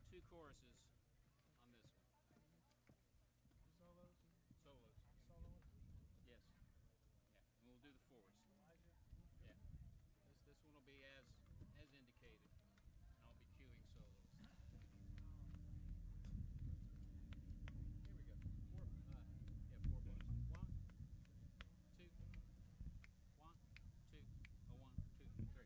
Two choruses on this one. Solos? Solos. Yes. Yeah. And we'll do the fours. Yeah. This one will be as indicated. And I'll be cueing solos. Here we go. Four bars. 1, 2. 1, 2. 1, 2, 3.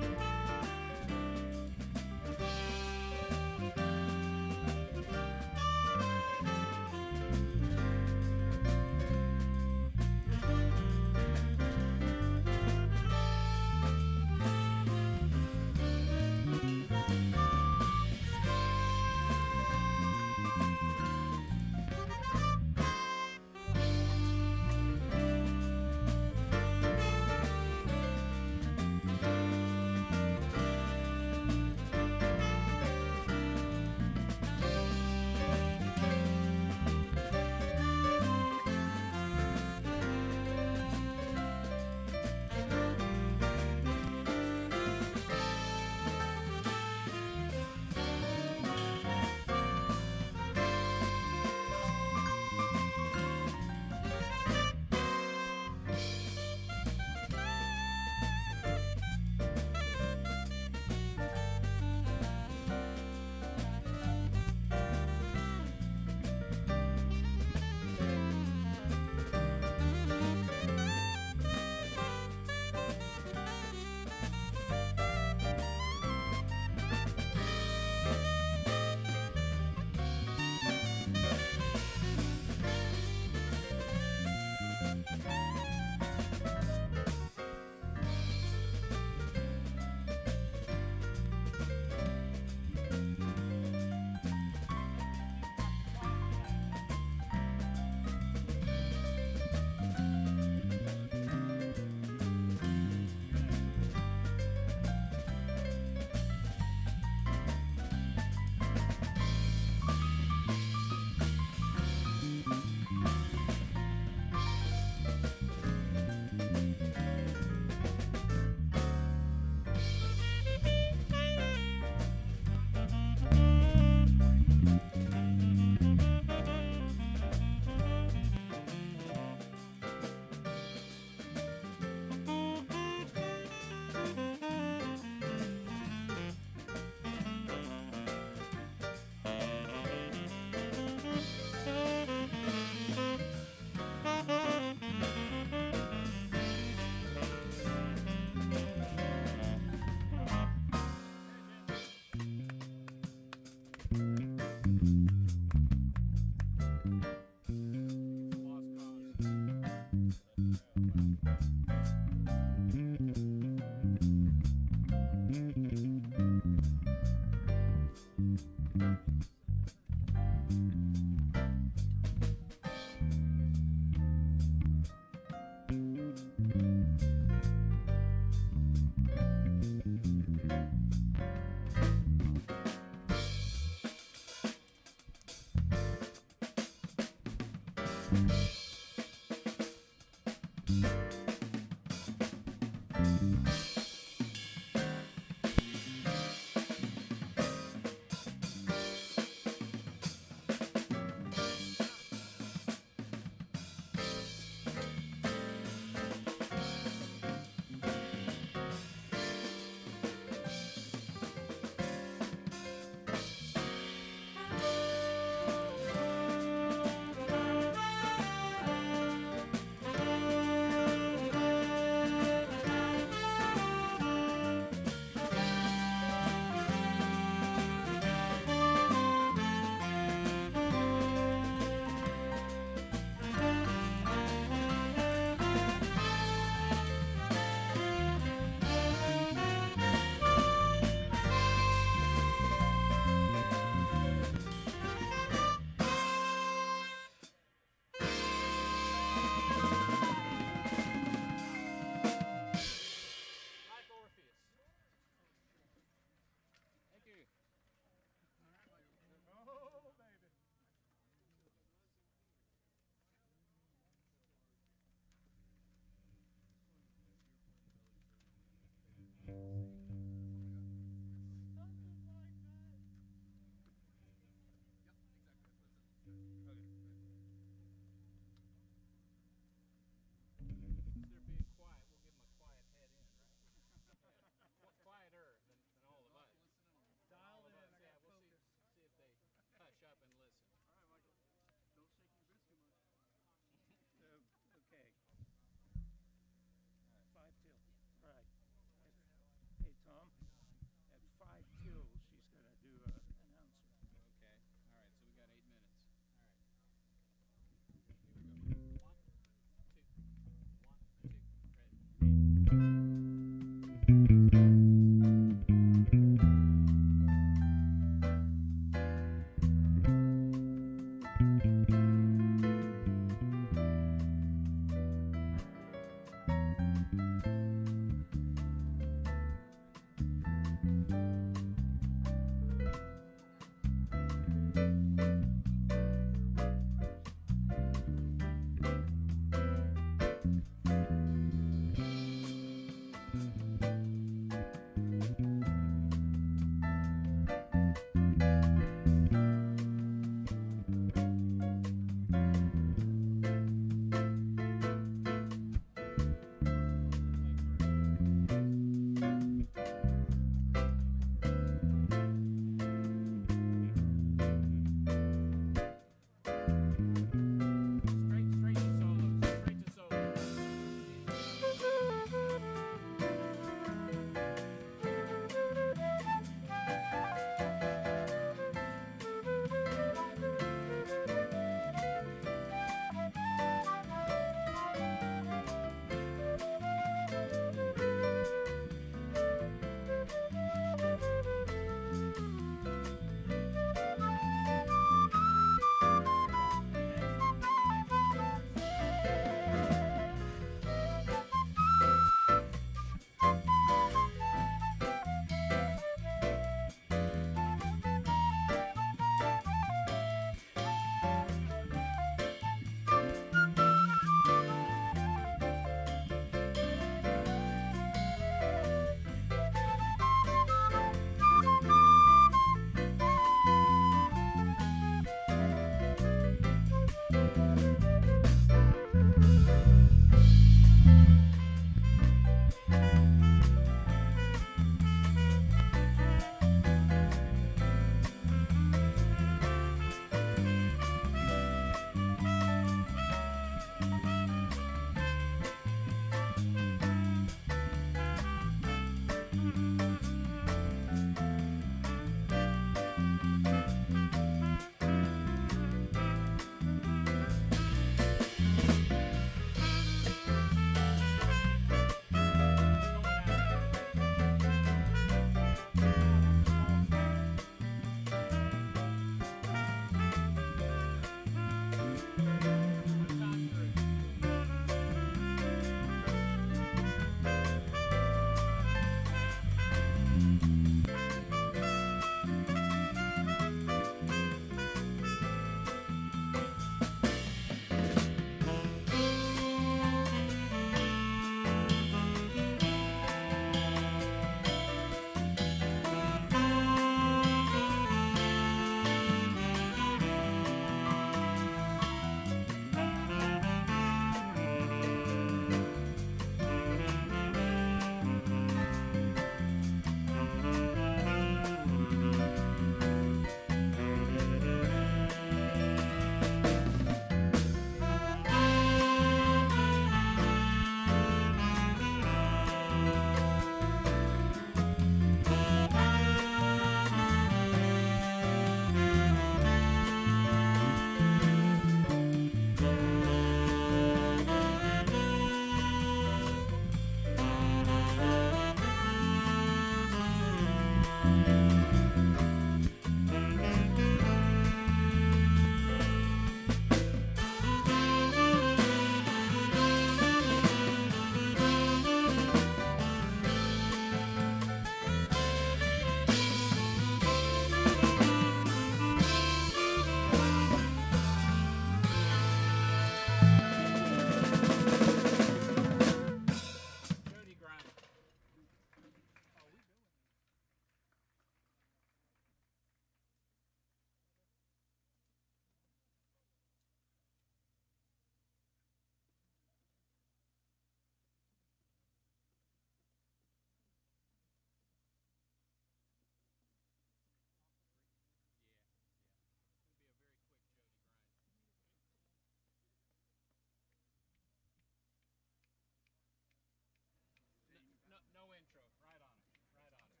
No intro. Right on it. Right on it.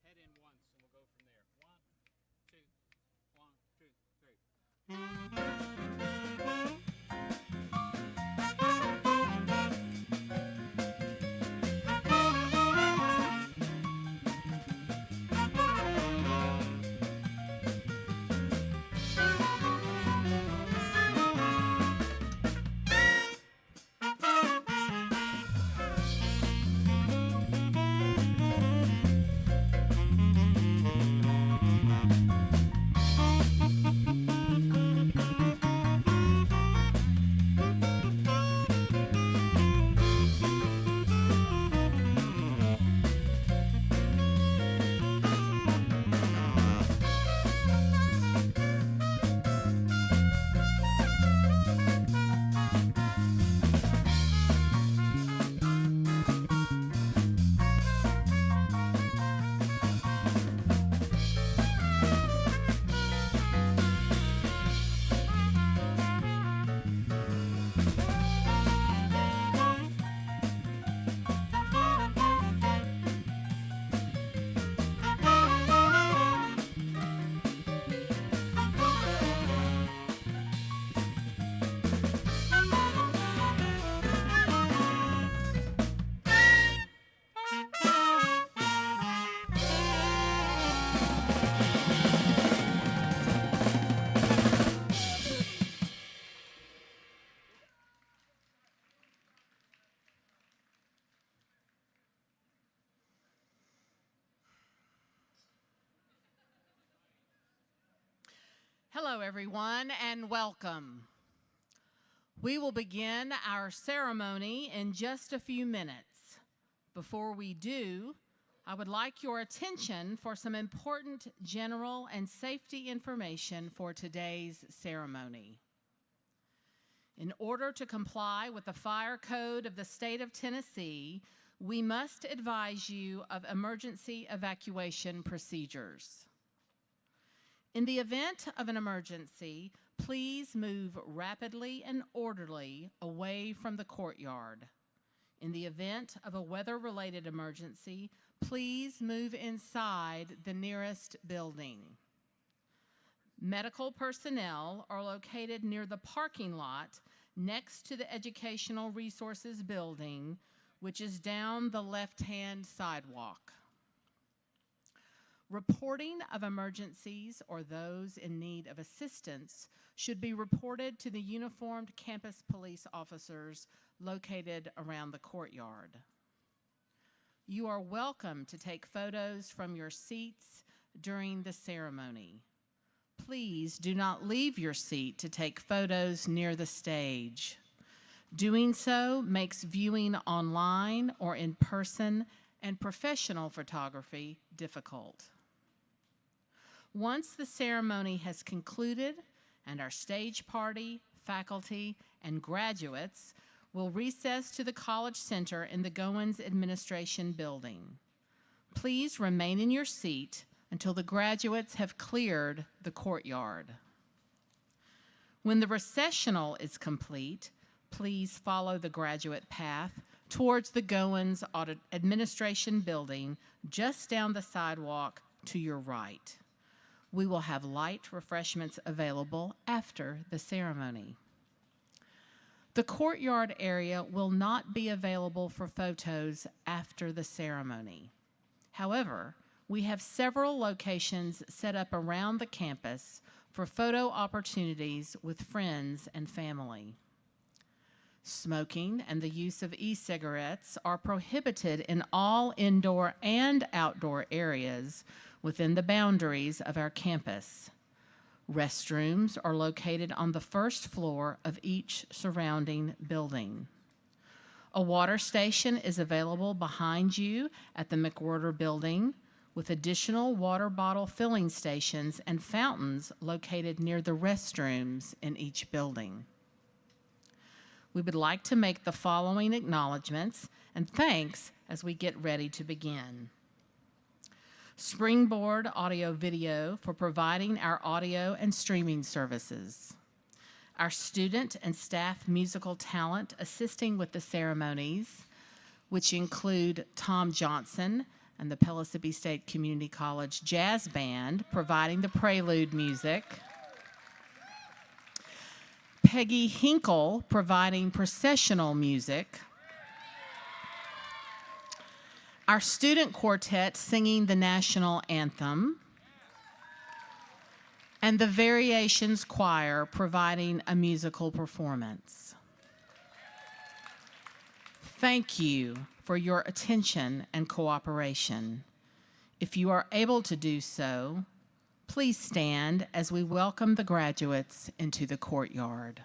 Head in once, and we'll go from there. 1, 2, 1, 2, 3. Hello, everyone, and welcome. We will begin our ceremony in just a few minutes. Before we do, I would like your attention for some important general and safety information for today's ceremony. In order to comply with the fire code of the state of Tennessee, we must advise you of emergency evacuation procedures. In the event of an emergency, please move rapidly and orderly away from the courtyard. In the event of a weather-related emergency, please move inside the nearest building. Medical personnel are located near the parking lot next to the Educational Resources Building, which is down the left-hand sidewalk. Reporting of emergencies or those in need of assistance should be reported to the uniformed campus police officers located around the courtyard. You are welcome to take photos from your seats during the ceremony. Please do not leave your seat to take photos near the stage. Doing so makes viewing online or in person and professional photography difficult. Once the ceremony has concluded and our stage party, faculty, and graduates will recess to the College Center in the Goins Administration Building. Please remain in your seat until the graduates have cleared the courtyard. When the recessional is complete, please follow the graduate path towards the Goins Administration Building just down the sidewalk to your right. We will have light refreshments available after the ceremony. The courtyard area will not be available for photos after the ceremony. However, we have several locations set up around the campus for photo opportunities with friends and family. Smoking and the use of e-cigarettes are prohibited in all indoor and outdoor areas within the boundaries of our campus. Restrooms are located on the first floor of each surrounding building. A water station is available behind you at the McWhorter Building, with additional water bottle filling stations and fountains located near the restrooms in each building. We would like to make the following acknowledgments and thanks as we get ready to begin. Springboard Audio Video for providing our audio and streaming services. Our student and staff musical talent assisting with the ceremonies, which include Tom Johnson and the Pellissippi State Community College Jazz Band providing the Prelude music, Peggy Hinkle providing processional music, our student quartet singing the national anthem, and the Variations Choir providing a musical performance. Thank you for your attention and cooperation. If you are able to do so, please stand as we welcome the graduates into the courtyard.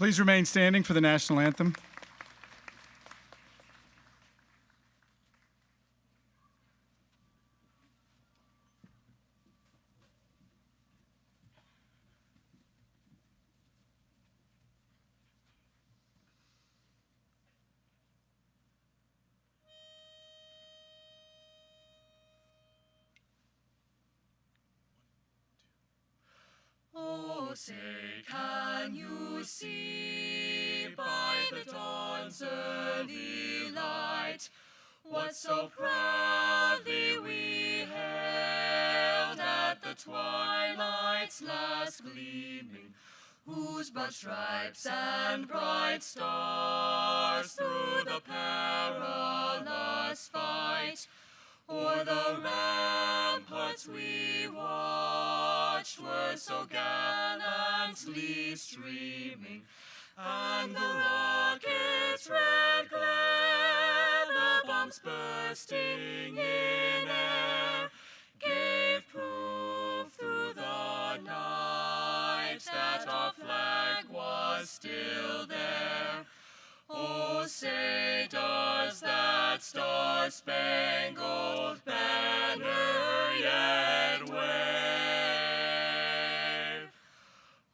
Please remain standing for the national anthem. Oh, say, can you see by the dawn's early light what so proudly we hailed at the twilight's last gleaming, whose broad stripes and bright stars through the perilous fight o'er the ramparts we watched were so gallantly streaming, and the rocket's red glare, the bombs bursting in air, gave proof through the night that our flag was still there. Oh, say, does that star-spangled banner yet wave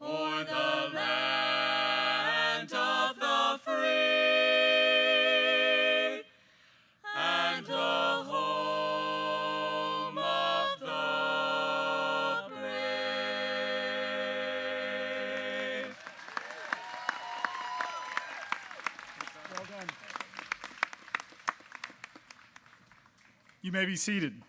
o'er the land of the free and the home of the brave? Well done. You may be seated.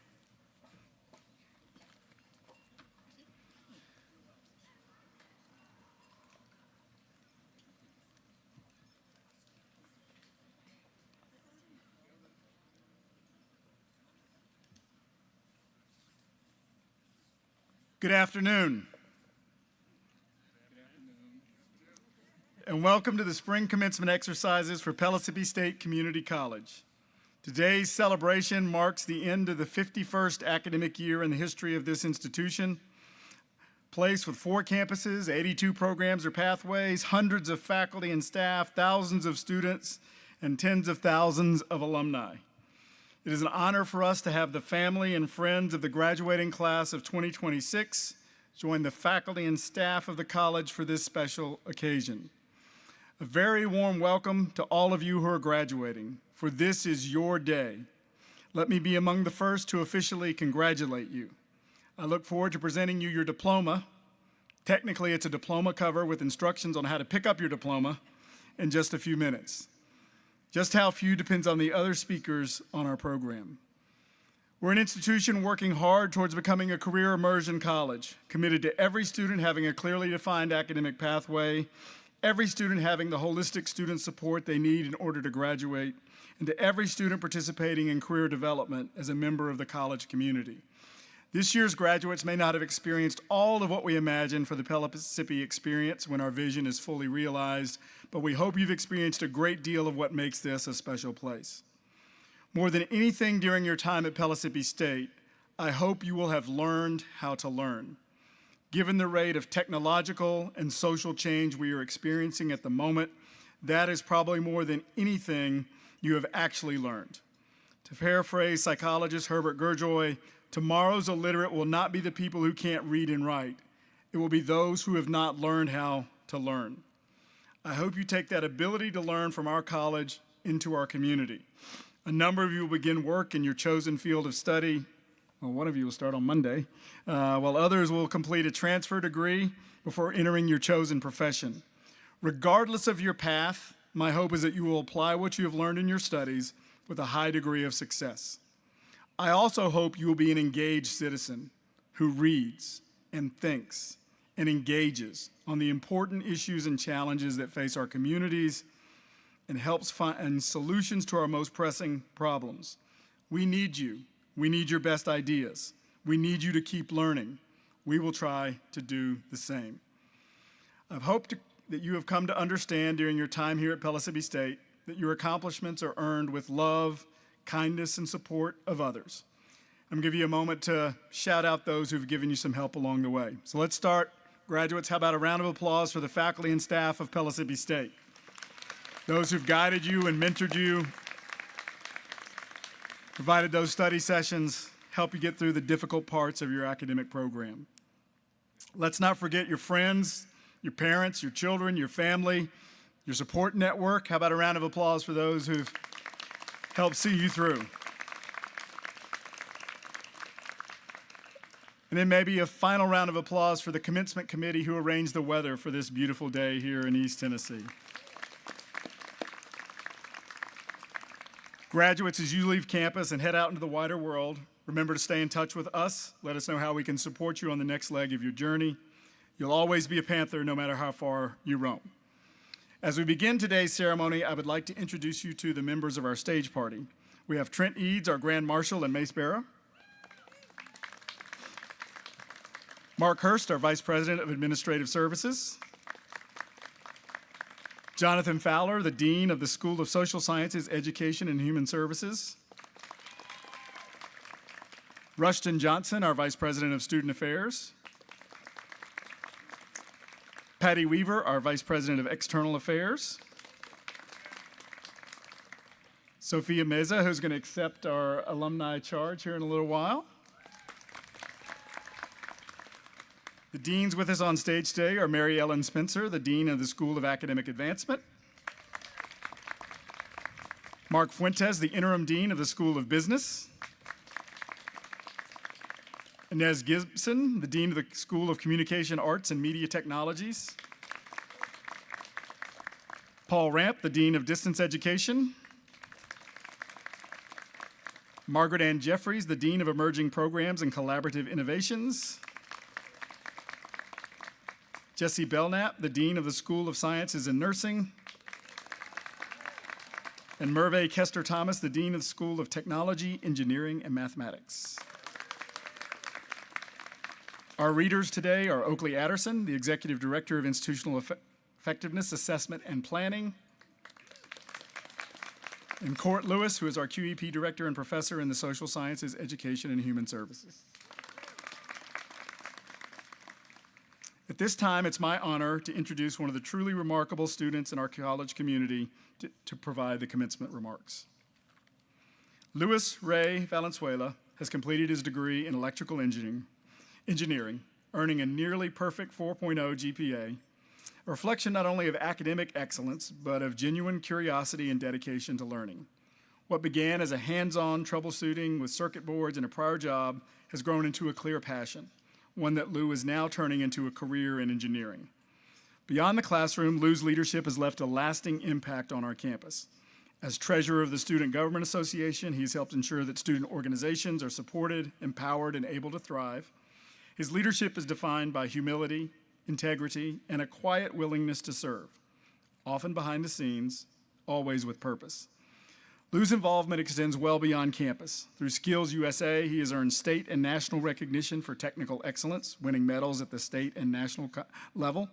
Good afternoon. And welcome to the spring commencement exercises for Pellissippi State Community College. Today's celebration marks the end of the 51st academic year in the history of this institution. Place with 4 campuses, 82 programs or pathways, hundreds of faculty and staff, thousands of students, and tens of thousands of alumni. It is an honor for us to have the family and friends of the graduating class of 2026 join the faculty and staff of the college for this special occasion. A very warm welcome to all of you who are graduating, for this is your day. Let me be among the first to officially congratulate you. I look forward to presenting you your diploma. Technically, it's a diploma cover with instructions on how to pick up your diploma in just a few minutes. Just how few depends on the other speakers on our program. We're an institution working hard towards becoming a career immersion college, committed to every student having a clearly defined academic pathway, every student having the holistic student support they need in order to graduate, and to every student participating in career development as a member of the college community. This year's graduates may not have experienced all of what we imagine for the Pellissippi experience when our vision is fully realized, but we hope you've experienced a great deal of what makes this a special place. More than anything during your time at Pellissippi State, I hope you will have learned how to learn. Given the rate of technological and social change we are experiencing at the moment, that is probably more than anything you have actually learned. To paraphrase psychologist Herbert Gurjoy, tomorrow's illiterate will not be the people who can't read and write. It will be those who have not learned how to learn. I hope you take that ability to learn from our college into our community. A number of you will begin work in your chosen field of study. Well, one of you will start on Monday, while others will complete a transfer degree before entering your chosen profession. Regardless of your path, my hope is that you will apply what you have learned in your studies with a high degree of success. I also hope you will be an engaged citizen who reads and thinks and engages on the important issues and challenges that face our communities and helps find solutions to our most pressing problems. We need you. We need your best ideas. We need you to keep learning. We will try to do the same. I've hoped that you have come to understand during your time here at Pellissippi State that your accomplishments are earned with love, kindness, and support of others. I'm going to give you a moment to shout out those who've given you some help along the way. So let's start Graduates, how about a round of applause for the faculty and staff of Pellissippi State? Those who've guided you and mentored you, provided those study sessions, help you get through the difficult parts of your academic program. Let's not forget your friends, your parents, your children, your family, your support network. How about a round of applause for those who've helped see you through? And then maybe a final round of applause for the commencement committee who arranged the weather for this beautiful day here in East Tennessee. Graduates, as you leave campus and head out into the wider world, remember to stay in touch with us. Let us know how we can support you on the next leg of your journey. You'll always be a Panther no matter how far you roam. As we begin today's ceremony, I would like to introduce you to the members of our stage party. We have Trent Eads, our Grand Marshal and Mace Bearer. Mark Hurst, our Vice President of Administrative Services. Jonathan Fowler, the Dean of the School of Social Sciences, Education, and Human Services. Rushton Johnson, our Vice President of Student Affairs. Patty Weaver, our Vice President of External Affairs. Sophia Meza, who's going to accept our alumni charge here in a little while. The deans with us on stage today are Mary Ellen Spencer, the Dean of the School of Academic Advancement. Mark Fuentes, the Interim Dean of the School of Business. Inez Gibson, the Dean of the School of Communication Arts and Media Technologies. Paul Ramp, the Dean of Distance Education. Margaret Ann Jeffries, the Dean of Emerging Programs and Collaborative Innovations. Jesse Belknap, the Dean of the School of Sciences and Nursing. And Merve Kester-Thomas, the Dean of the School of Technology, Engineering, and Mathematics. Our readers today are Oakley Adderson, the Executive Director of Institutional Effectiveness Assessment and Planning, and Court Lewis, who is our QEP Director and Professor in the Social Sciences, Education, and Human Services. At this time, it's my honor to introduce one of the truly remarkable students in our college community to provide the commencement remarks. Luis Ray Valenzuela has completed his degree in electrical engineering, earning a nearly perfect 4.0 GPA, a reflection not only of academic excellence, but of genuine curiosity and dedication to learning. What began as a hands-on troubleshooting with circuit boards in a prior job has grown into a clear passion, one that Lou is now turning into a career in engineering. Beyond the classroom, Lou's leadership has left a lasting impact on our campus. As treasurer of the Student Government Association, he's helped ensure that student organizations are supported, empowered, and able to thrive. His leadership is defined by humility, integrity, and a quiet willingness to serve, often behind the scenes, always with purpose. Lou's involvement extends well beyond campus. Through Skills USA, he has earned state and national recognition for technical excellence, winning medals at the state and national level.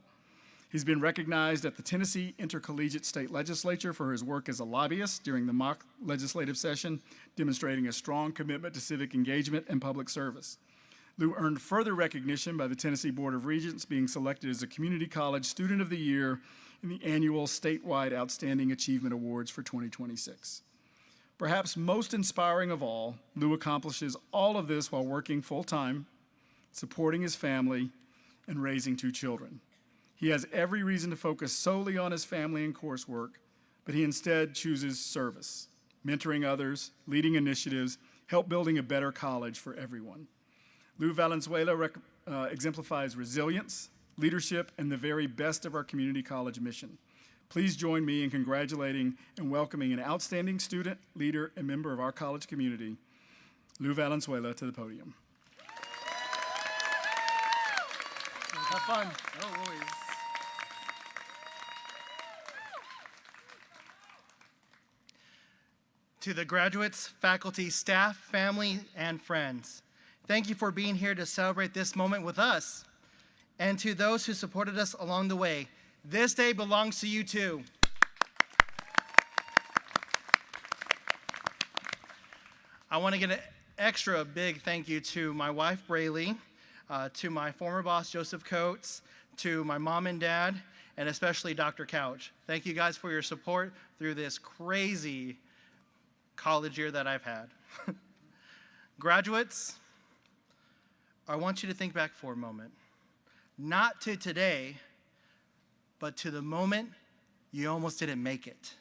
He's been recognized at the Tennessee Intercollegiate State Legislature for his work as a lobbyist during the mock legislative session, demonstrating a strong commitment to civic engagement and public service. Lou earned further recognition by the Tennessee Board of Regents, being selected as a Community College Student of the Year in the annual statewide Outstanding Achievement Awards for 2026. Perhaps most inspiring of all, Lou accomplishes all of this while working full-time, supporting his family, and raising 2 children. He has every reason to focus solely on his family and coursework, but he instead chooses service, mentoring others, leading initiatives, help building a better college for everyone. Lou Valenzuela exemplifies resilience, leadership, and the very best of our community college mission. Please join me in congratulating and welcoming an outstanding student, leader, and member of our college community, Lou Valenzuela, to the podium. Have fun. Oh, always. To the graduates, faculty, staff, family, and friends, thank you for being here to celebrate this moment with us. And to those who supported us along the way, this day belongs to you too. I want to give an extra big thank you to my wife, Braylee, to my former boss, Joseph Coates, to my mom and dad, and especially Dr. Couch. Thank you guys for your support through this crazy college year that I've had. Graduates, I want you to think back for a moment. Not to today, but to the moment you almost didn't make it.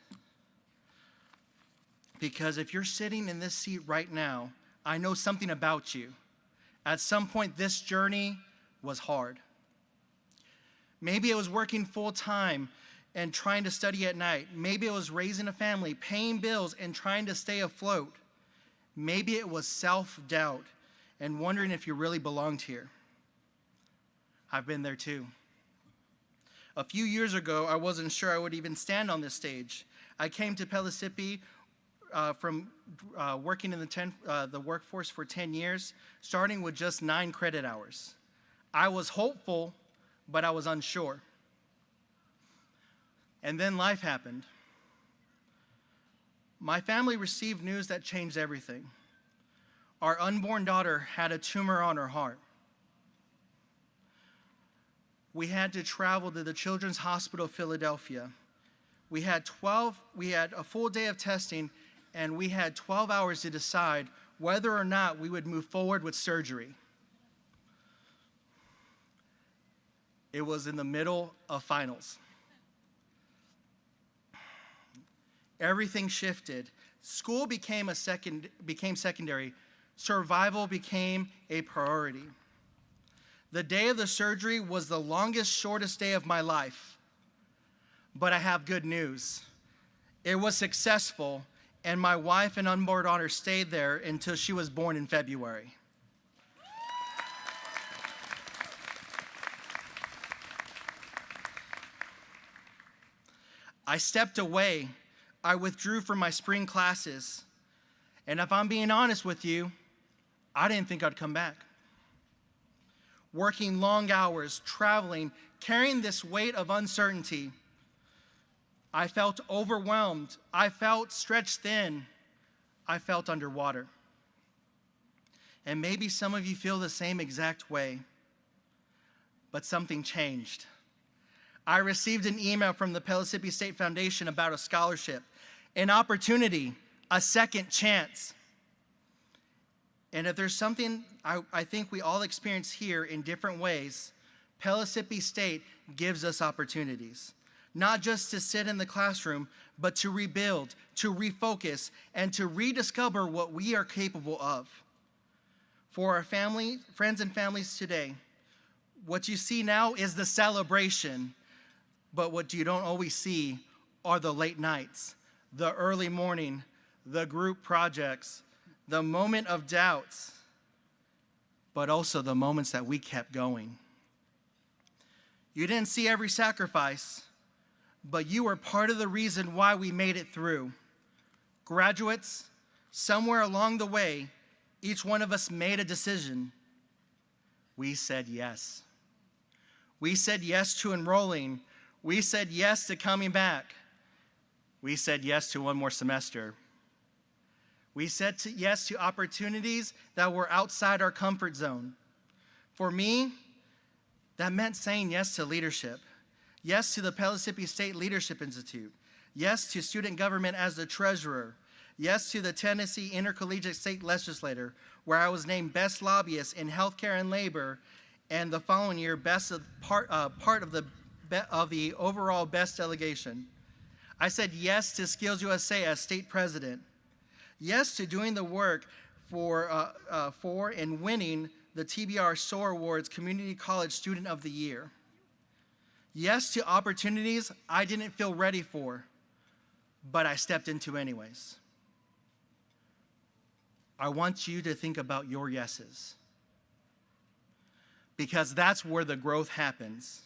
Because if you're sitting in this seat right now, I know something about you. At some point, this journey was hard. Maybe it was working full-time and trying to study at night. Maybe it was raising a family, paying bills, and trying to stay afloat. Maybe it was self-doubt and wondering if you really belonged here. I've been there too. A few years ago, I wasn't sure I would even stand on this stage. I came to Pellissippi from working in the workforce for 10 years, starting with just 9 credit hours. I was hopeful, but I was unsure. And then life happened. My family received news that changed everything. Our unborn daughter had a tumor on her heart. We had to travel to the Children's Hospital of Philadelphia. We had a full day of testing, and we had 12 hours to decide whether or not we would move forward with surgery. It was in the middle of finals. Everything shifted. School became secondary. Survival became a priority. The day of the surgery was the longest, shortest day of my life. But I have good news. It was successful, and my wife and unborn daughter stayed there until she was born in February. I stepped away. I withdrew from my spring classes. And if I'm being honest with you, I didn't think I'd come back. Working long hours, traveling, carrying this weight of uncertainty, I felt overwhelmed. I felt stretched thin. I felt underwater. And maybe some of you feel the same exact way. But something changed. I received an email from the Pellissippi State Foundation about a scholarship, an opportunity, a second chance. And if there's something I think we all experience here in different ways, Pellissippi State gives us opportunities. Not just to sit in the classroom, but to rebuild, to refocus, and to rediscover what we are capable of. For our friends and families today, what you see now is the celebration, but what you don't always see are the late nights, the early morning, the group projects, the moment of doubts, but also the moments that we kept going. You didn't see every sacrifice, but you were part of the reason why we made it through. Graduates, somewhere along the way, each one of us made a decision. We said yes. We said yes to enrolling. We said yes to coming back. We said yes to one more semester. We said yes to opportunities that were outside our comfort zone. For me, that meant saying yes to leadership. Yes to the Pellissippi State Leadership Institute. Yes to student government as the treasurer. Yes to the Tennessee Intercollegiate State Legislature, where I was named Best Lobbyist in Healthcare and Labor, and the following year, part of the overall Best Delegation. I said yes to Skills USA as State President. Yes to doing the work for and winning the TBR SOAR Awards Community College Student of the Year. Yes to opportunities I didn't feel ready for, but I stepped into anyways. I want you to think about your yeses, because that's where the growth happens.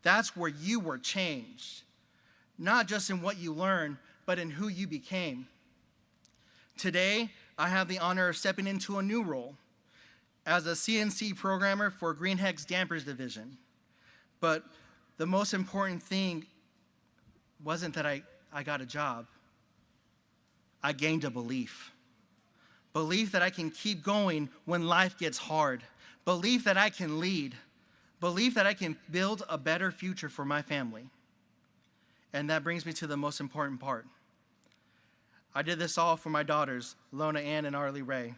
That's where you were changed, not just in what you learned, but in who you became. Today, I have the honor of stepping into a new role as a CNC programmer for Green Hex Dampers Division. But the most important thing wasn't that I got a job. I gained a belief. Belief that I can keep going when life gets hard. Belief that I can lead. belief that I can build a better future for my family. And that brings me to the most important part. I did this all for my daughters, Lona Ann and Arlie Ray.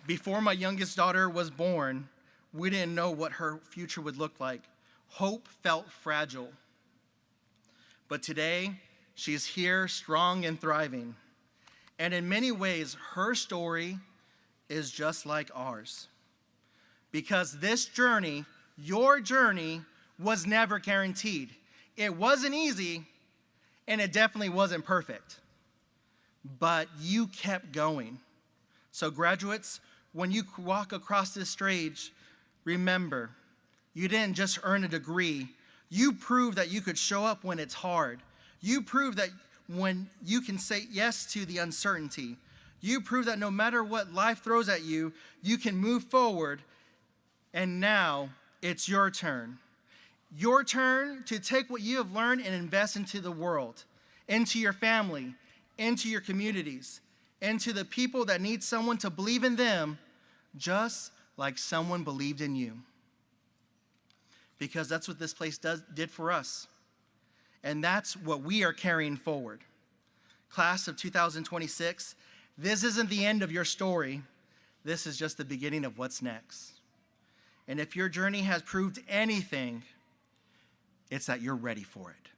Before my youngest daughter was born, we didn't know what her future would look like. Hope felt fragile. But today, she's here, strong and thriving. And in many ways, her story is just like ours. Because this journey, your journey, was never guaranteed. It wasn't easy, and it definitely wasn't perfect. But you kept going. So graduates, when you walk across this stage, remember, you didn't just earn a degree. You proved that you could show up when it's hard. You proved that when you can say yes to the uncertainty. You proved that no matter what life throws at you, you can move forward. And now it's your turn. Your turn to take what you have learned and invest into the world, into your family, into your communities, into the people that need someone to believe in them, just like someone believed in you. Because that's what this place did for us. And that's what we are carrying forward. Class of 2026, this isn't the end of your story. This is just the beginning of what's next. And if your journey has proved anything, it's that you're ready for it.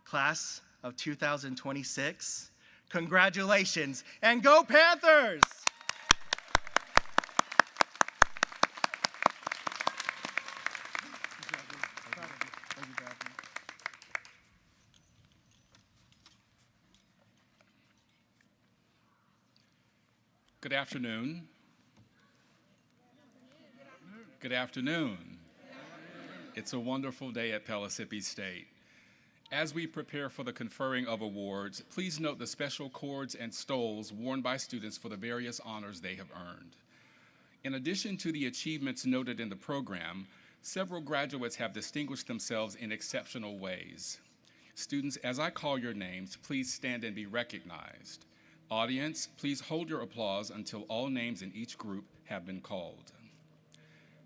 Class of 2026, congratulations, and go Panthers! Good afternoon. Good afternoon. It's a wonderful day at Pellissippi State. As we prepare for the conferring of awards, please note the special cords and stoles worn by students for the various honors they have earned. In addition to the achievements noted in the program, several graduates have distinguished themselves in exceptional ways. Students, as I call your names, please stand and be recognized. Audience, please hold your applause until all names in each group have been called.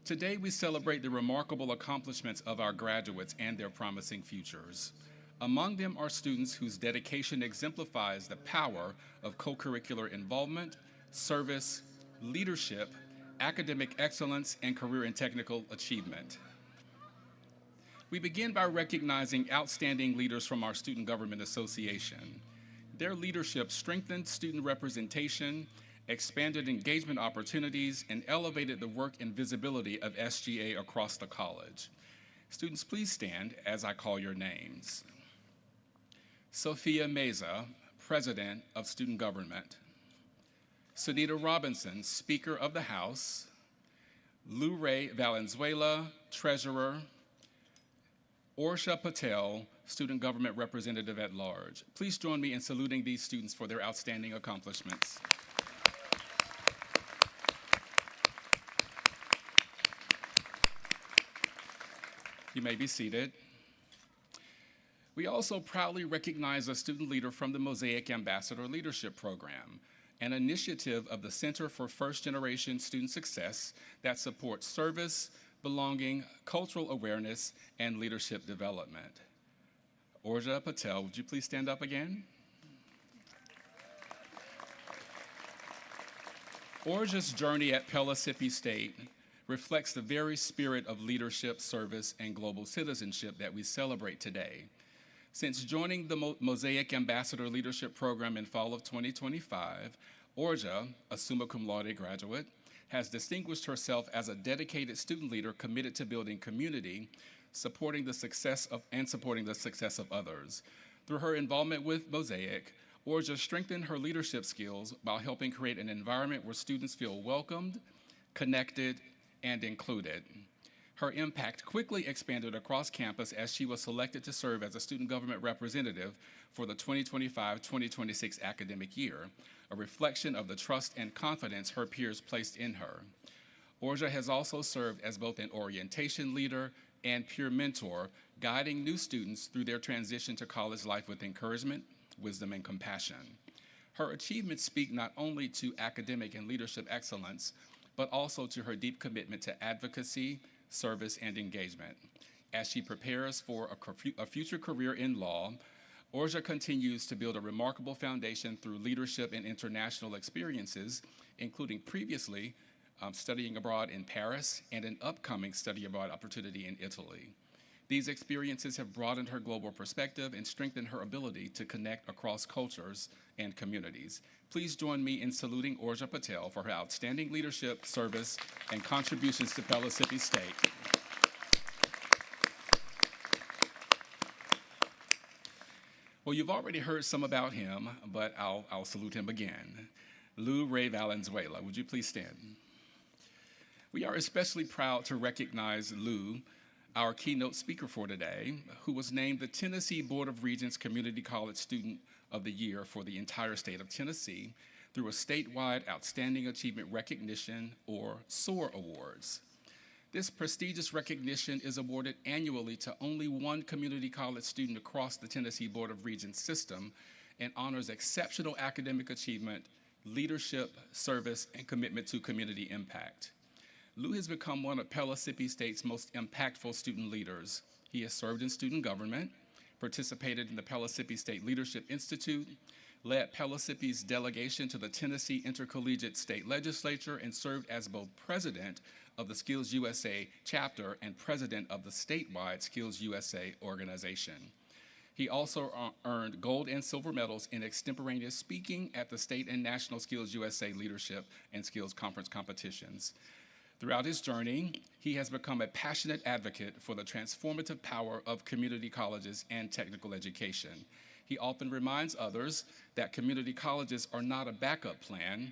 Today, we celebrate the remarkable accomplishments of our graduates and their promising futures. Among them are students whose dedication exemplifies the power of co-curricular involvement, service, leadership, academic excellence, and career and technical achievement. We begin by recognizing outstanding leaders from our Student Government Association. Their leadership strengthened student representation, expanded engagement opportunities, and elevated the work and visibility of SGA across the college. Students, please stand as I call your names. Sophia Meza, President of Student Government. Sunita Robinson, Speaker of the House. Lou Ray Valenzuela, Treasurer. Orsha Patel, Student Government Representative at Large. Please join me in saluting these students for their outstanding accomplishments. You may be seated. We also proudly recognize a student leader from the Mosaic Ambassador Leadership Program, an initiative of the Center for First Generation Student Success that supports service, belonging, cultural awareness, and leadership development. Orja Patel, would you please stand up again? Orja's journey at Pellissippi State reflects the very spirit of leadership, service, and global citizenship that we celebrate today. Since joining the Mosaic Ambassador Leadership Program in fall of 2025, Orja, a summa cum laude graduate, has distinguished herself as a dedicated student leader committed to building community, supporting the success of others. Through her involvement with Mosaic, Orja strengthened her leadership skills while helping create an environment where students feel welcomed, connected, and included. Her impact quickly expanded across campus as she was selected to serve as a student government representative for the 2025-2026 academic year, a reflection of the trust and confidence her peers placed in her. Orja has also served as both an orientation leader and peer mentor, guiding new students through their transition to college life with encouragement, wisdom, and compassion. Her achievements speak not only to academic and leadership excellence, but also to her deep commitment to advocacy, service, and engagement. As she prepares for a future career in law, Orja continues to build a remarkable foundation through leadership and international experiences, including previously studying abroad in Paris and an upcoming study abroad opportunity in Italy. These experiences have broadened her global perspective and strengthened her ability to connect across cultures and communities. Please join me in saluting Orja Patel for her outstanding leadership, service, and contributions to Pellissippi State. Well, you've already heard some about him, but I'll salute him again. Lou Ray Valenzuela, would you please stand? We are especially proud to recognize Lou, our keynote speaker for today, who was named the Tennessee Board of Regents Community College Student of the Year for the entire state of Tennessee through a statewide Outstanding Achievement Recognition, or SOAR Awards. This prestigious recognition is awarded annually to only one community college student across the Tennessee Board of Regents system and honors exceptional academic achievement, leadership, service, and commitment to community impact. Lou has become one of Pellissippi State's most impactful student leaders. He has served in student government, participated in the Pellissippi State Leadership Institute, led Pellissippi's delegation to the Tennessee Intercollegiate State Legislature, and served as both president of the Skills USA chapter and president of the statewide Skills USA organization. He also earned gold and silver medals in extemporaneous speaking at the state and national Skills USA Leadership and Skills Conference competitions. Throughout his journey, he has become a passionate advocate for the transformative power of community colleges and technical education. He often reminds others that community colleges are not a backup plan,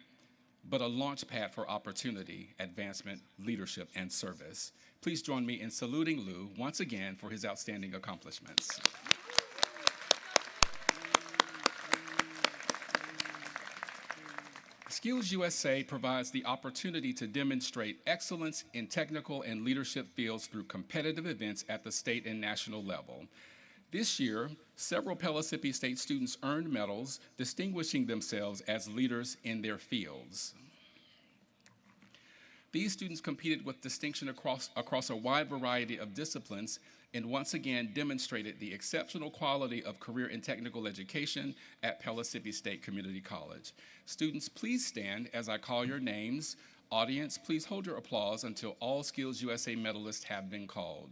but a launch pad for opportunity, advancement, leadership, and service. Please join me in saluting Lou once again for his outstanding accomplishments. Skills USA provides the opportunity to demonstrate excellence in technical and leadership fields through competitive events at the state and national level. This year, several Pellissippi State students earned medals, distinguishing themselves as leaders in their fields. These students competed with distinction across a wide variety of disciplines and once again demonstrated the exceptional quality of career and technical education at Pellissippi State Community College. Students, please stand as I call your names. Audience, please hold your applause until all Skills USA medalists have been called.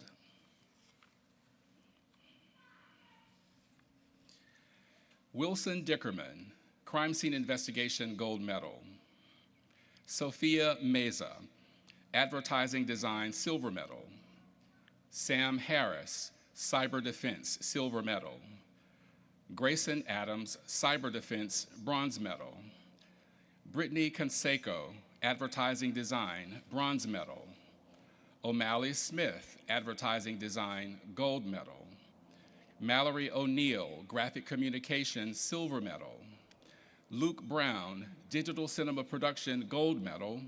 Wilson Dickerman, Crime Scene Investigation Gold Medal. Sophia Meza, Advertising Design Silver Medal. Sam Harris, Cyber Defense Silver Medal. Grayson Adams, Cyber Defense Bronze Medal. Brittany Canseco, Advertising Design Bronze Medal. O'Malley Smith, Advertising Design Gold Medal. Mallory O'Neill, Graphic Communications Silver Medal. Luke Brown, Digital Cinema Production Gold Medal.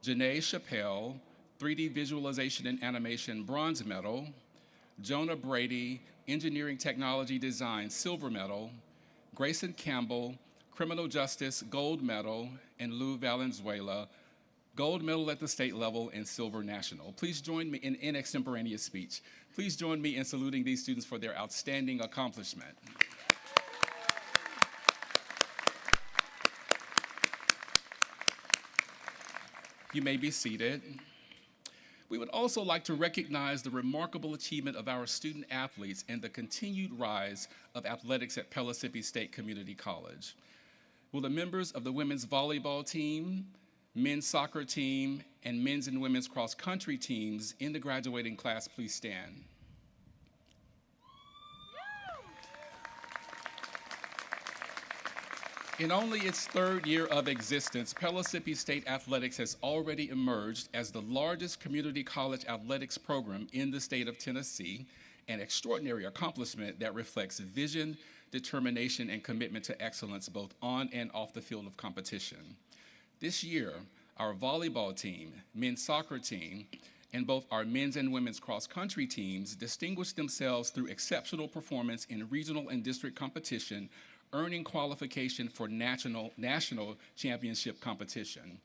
Janae Chappelle, 3D Visualization and Animation Bronze Medal. Jonah Brady, Engineering Technology Design Silver Medal. Grayson Campbell, Criminal Justice Gold Medal. And Lou Valenzuela, Gold Medal at the state level and Silver National. Please join me in extemporaneous speech. Please join me in saluting these students for their outstanding accomplishment. You may be seated. We would also like to recognize the remarkable achievement of our student athletes and the continued rise of athletics at Pellissippi State Community College. Will the members of the women's volleyball team, men's soccer team, and men's and women's cross-country teams in the graduating class please stand? In only its third year of existence, Pellissippi State Athletics has already emerged as the largest community college athletics program in the state of Tennessee, an extraordinary accomplishment that reflects vision, determination, and commitment to excellence both on and off the field of competition. This year, our volleyball team, men's soccer team, and both our men's and women's cross-country teams distinguished themselves through exceptional performance in regional and district competition, earning qualification for national championship competition.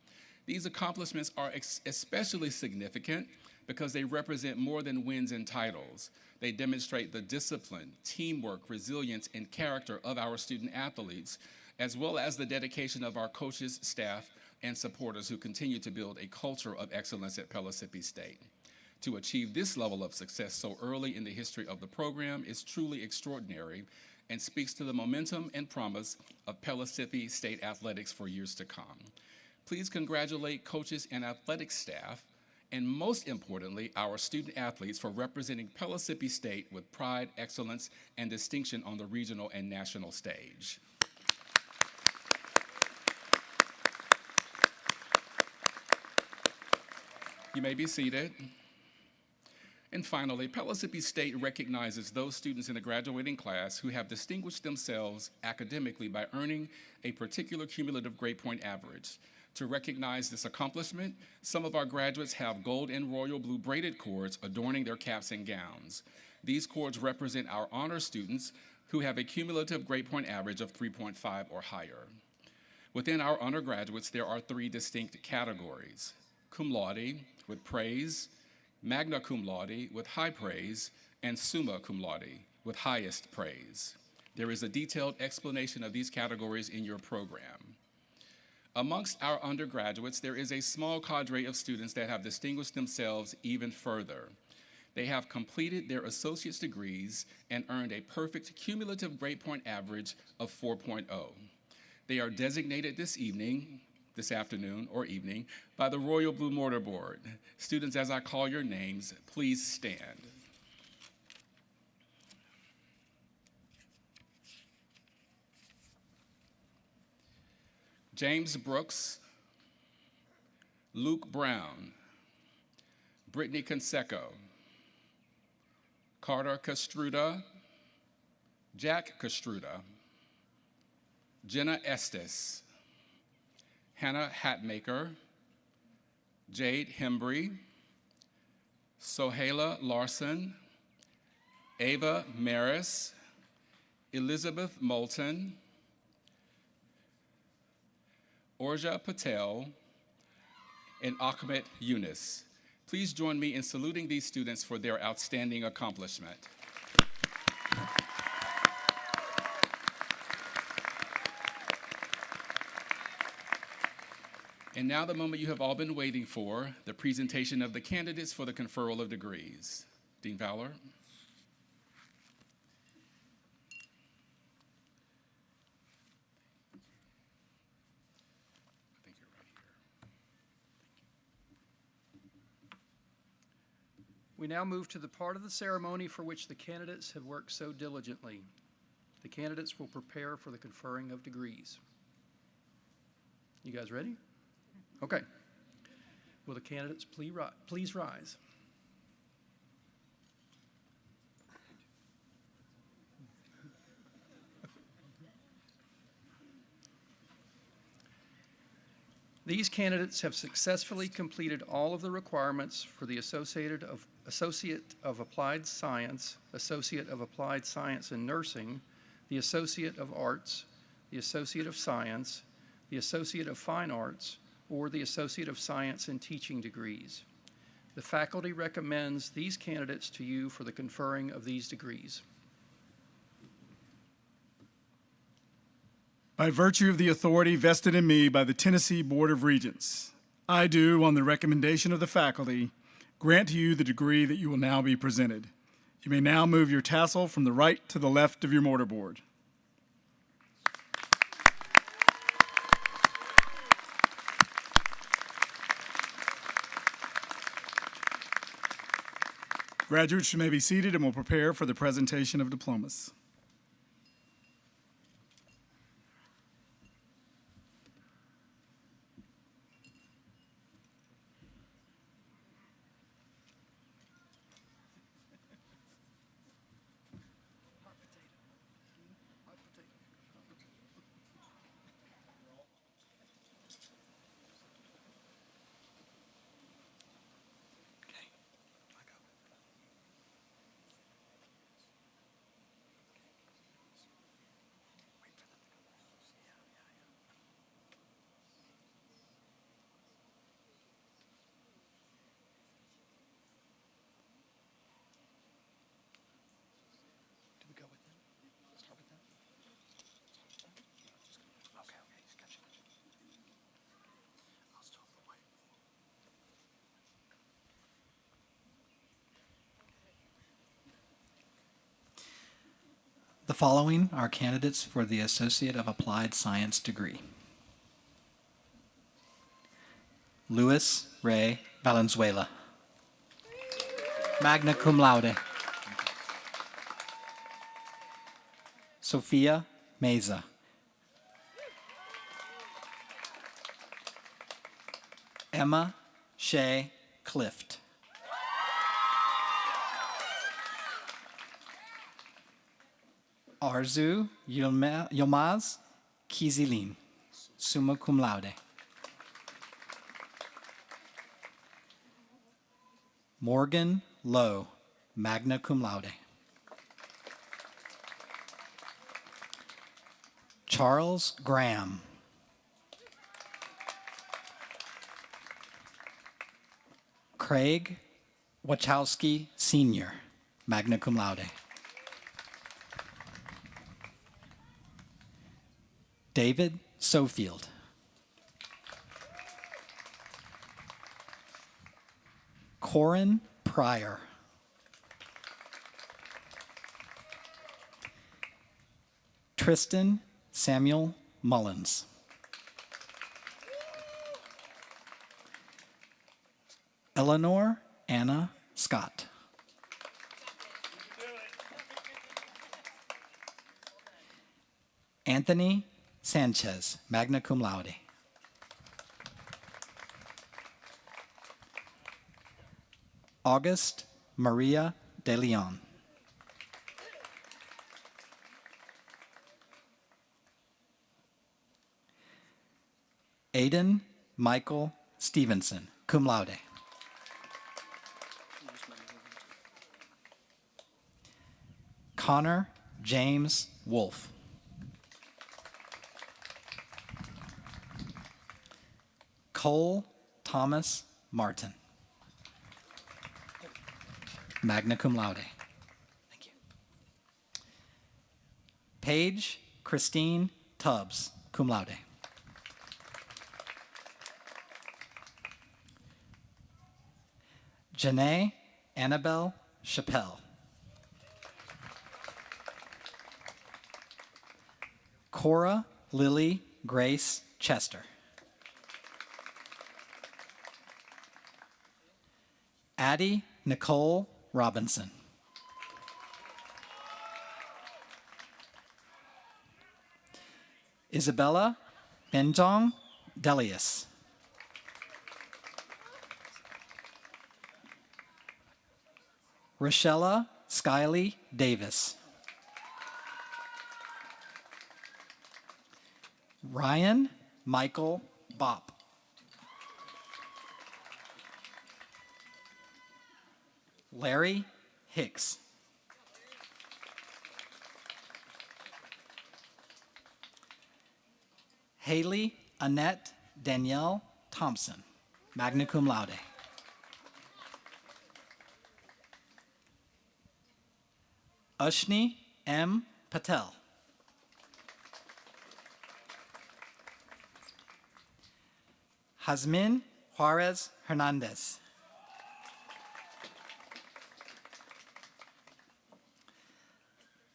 These accomplishments are especially significant because they represent more than wins and titles. They demonstrate the discipline, teamwork, resilience, and character of our student athletes, as well as the dedication of our coaches, staff, and supporters who continue to build a culture of excellence at Pellissippi State. To achieve this level of success so early in the history of the program is truly extraordinary and speaks to the momentum and promise of Pellissippi State athletics for years to come. Please congratulate coaches and athletic staff, and most importantly, our student athletes for representing Pellissippi State with pride, excellence, and distinction on the regional and national stage. You may be seated. And finally, Pellissippi State recognizes those students in the graduating class who have distinguished themselves academically by earning a particular cumulative grade point average. To recognize this accomplishment, some of our graduates have gold and royal blue braided cords adorning their caps and gowns. These cords represent our honor students who have a cumulative grade point average of 3.5 or higher. Within our honor graduates, there are 3 distinct categories: cum laude with praise, magna cum laude with high praise, and summa cum laude with highest praise. There is a detailed explanation of these categories in your program. Amongst our undergraduates, there is a small cadre of students that have distinguished themselves even further. They have completed their associate's degrees and earned a perfect cumulative grade point average of 4.0. They are designated this afternoon or evening, by the Royal Blue Mortar Board. Students, as I call your names, please stand. James Brooks, Luke Brown, Brittany Conseco, Carter Castruda, Jack Castruda, Jenna Estes, Hannah Hatmaker, Jade Hembry, Sohaila Larson, Ava Maris, Elizabeth Moulton, Orja Patel, and Ahmed Yunus. Please join me in saluting these students for their outstanding accomplishment. And now the moment you have all been waiting for, the presentation of the candidates for the conferral of degrees. Dean Fowler. I think you're right here. We now move to the part of the ceremony for which the candidates have worked so diligently. The candidates will prepare for the conferring of degrees. You guys ready? Okay. Will the candidates please rise? These candidates have successfully completed all of the requirements for the Associate of Applied Science, Associate of Applied Science in Nursing, the Associate of Arts, the Associate of Science, the Associate of Fine Arts, or the Associate of Science in Teaching degrees. The faculty recommends these candidates to you for the conferring of these degrees. By virtue of the authority vested in me by the Tennessee Board of Regents, I do, on the recommendation of the faculty, grant to you the degree that you will now be presented. You may now move your tassel from the right to the left of your mortarboard. Graduates, you may be seated and we'll prepare for the presentation of diplomas. The following are candidates for the Associate of Applied Science degree. Luis Ray Valenzuela, magna cum laude. Sofia Meza. Emma Shea Clift. Arzu Yilmaz Kizilin, summa cum laude. Morgan Lowe, magna cum laude. Charles Graham. Craig Wachowski Sr., magna cum laude. David Sofield. Corin Pryor. Tristan Samuel Mullins. Eleanor Anna Scott. Anthony Sanchez, magna cum laude. August Maria de Leon. Aiden Michael Stevenson, cum laude. Connor James Wolf. Cole Thomas Martin, magna cum laude. Thank you. Paige Christine Tubbs, cum laude. Janae Annabelle Chappelle. Cora Lily Grace Chester. Addie Nicole Robinson. Isabella Benjong Delius. Rochella Skyley Davis. Ryan Michael Bopp. Larry Hicks. Haley Annette Danielle Thompson, magna cum laude. Ushni M. Patel. Hazmin Juarez Hernandez.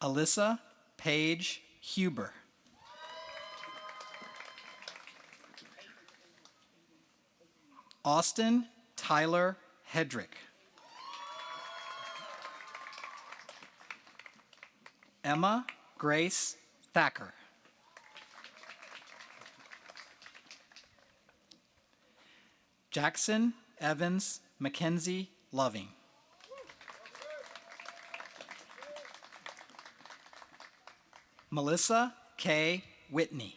Alyssa Paige Huber. Austin Tyler Hedrick. Emma Grace Thacker. Jackson Evans Mackenzie Loving. Melissa K. Whitney.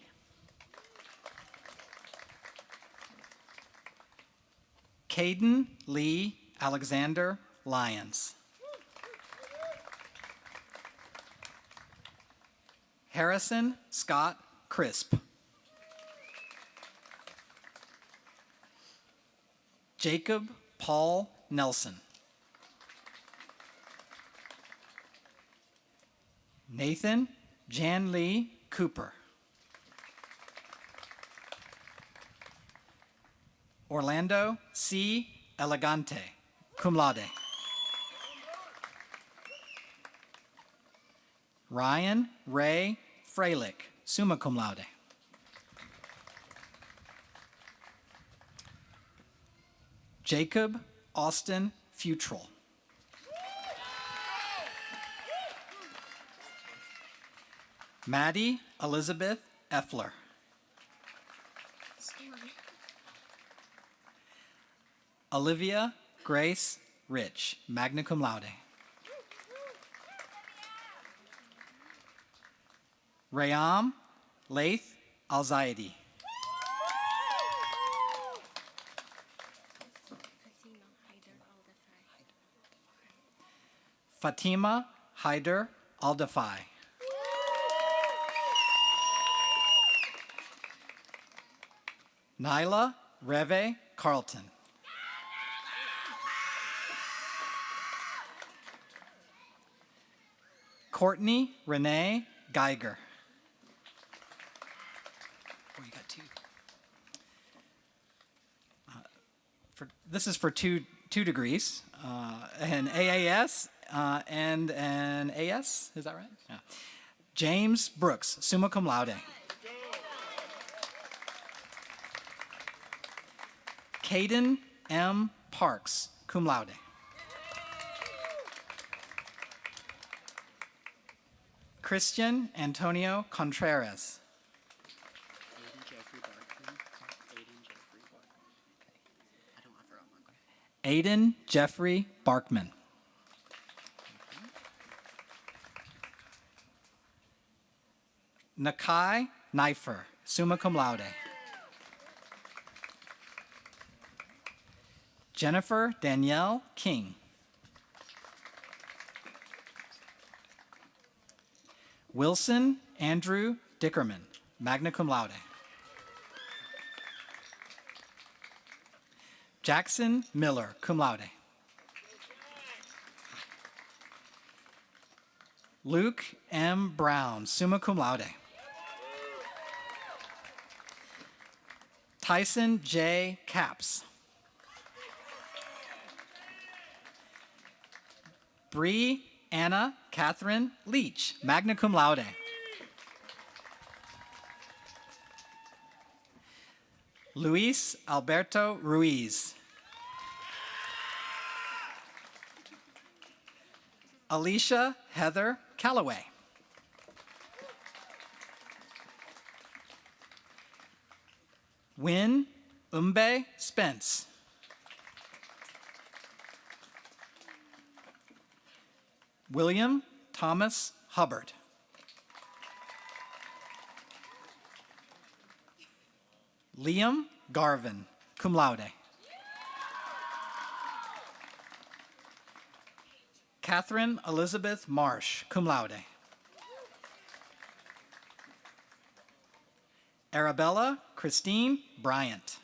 Caden Lee Alexander Lyons. Harrison Scott Crisp. Jacob Paul Nelson. Nathan Jan Lee Cooper. Orlando C. Elegante, cum laude. Ryan Ray Freilich, summa cum laude. Jacob Austin Futrell. Maddie Elizabeth Effler. Olivia Grace Rich, magna cum laude. Rayam Laith Alzaidi. Fatima Haider Aldafai. Nyla Reve Carlton. Courtney Renee Geiger. Oh, you got two. This is for two degrees, an AAS and an AS, is that right? Yeah. James Brooks, summa cum laude. Caden M. Parks, cum laude. Christian Antonio Contreras. Aiden Jeffrey Barkman. Nakai Neifer, summa cum laude. Jennifer Danielle King. Wilson Andrew Dickerman, magna cum laude. Jackson Miller, cum laude. Luke M. Brown, summa cum laude. Tyson J. Capps. Bree Anna Catherine Leach, magna cum laude. Luis Alberto Ruiz. Alicia Heather Calloway. Win Umbe Spence. William Thomas Hubbard. Liam Garvin, cum laude. Catherine Elizabeth Marsh, cum laude. Arabella Christine Bryant.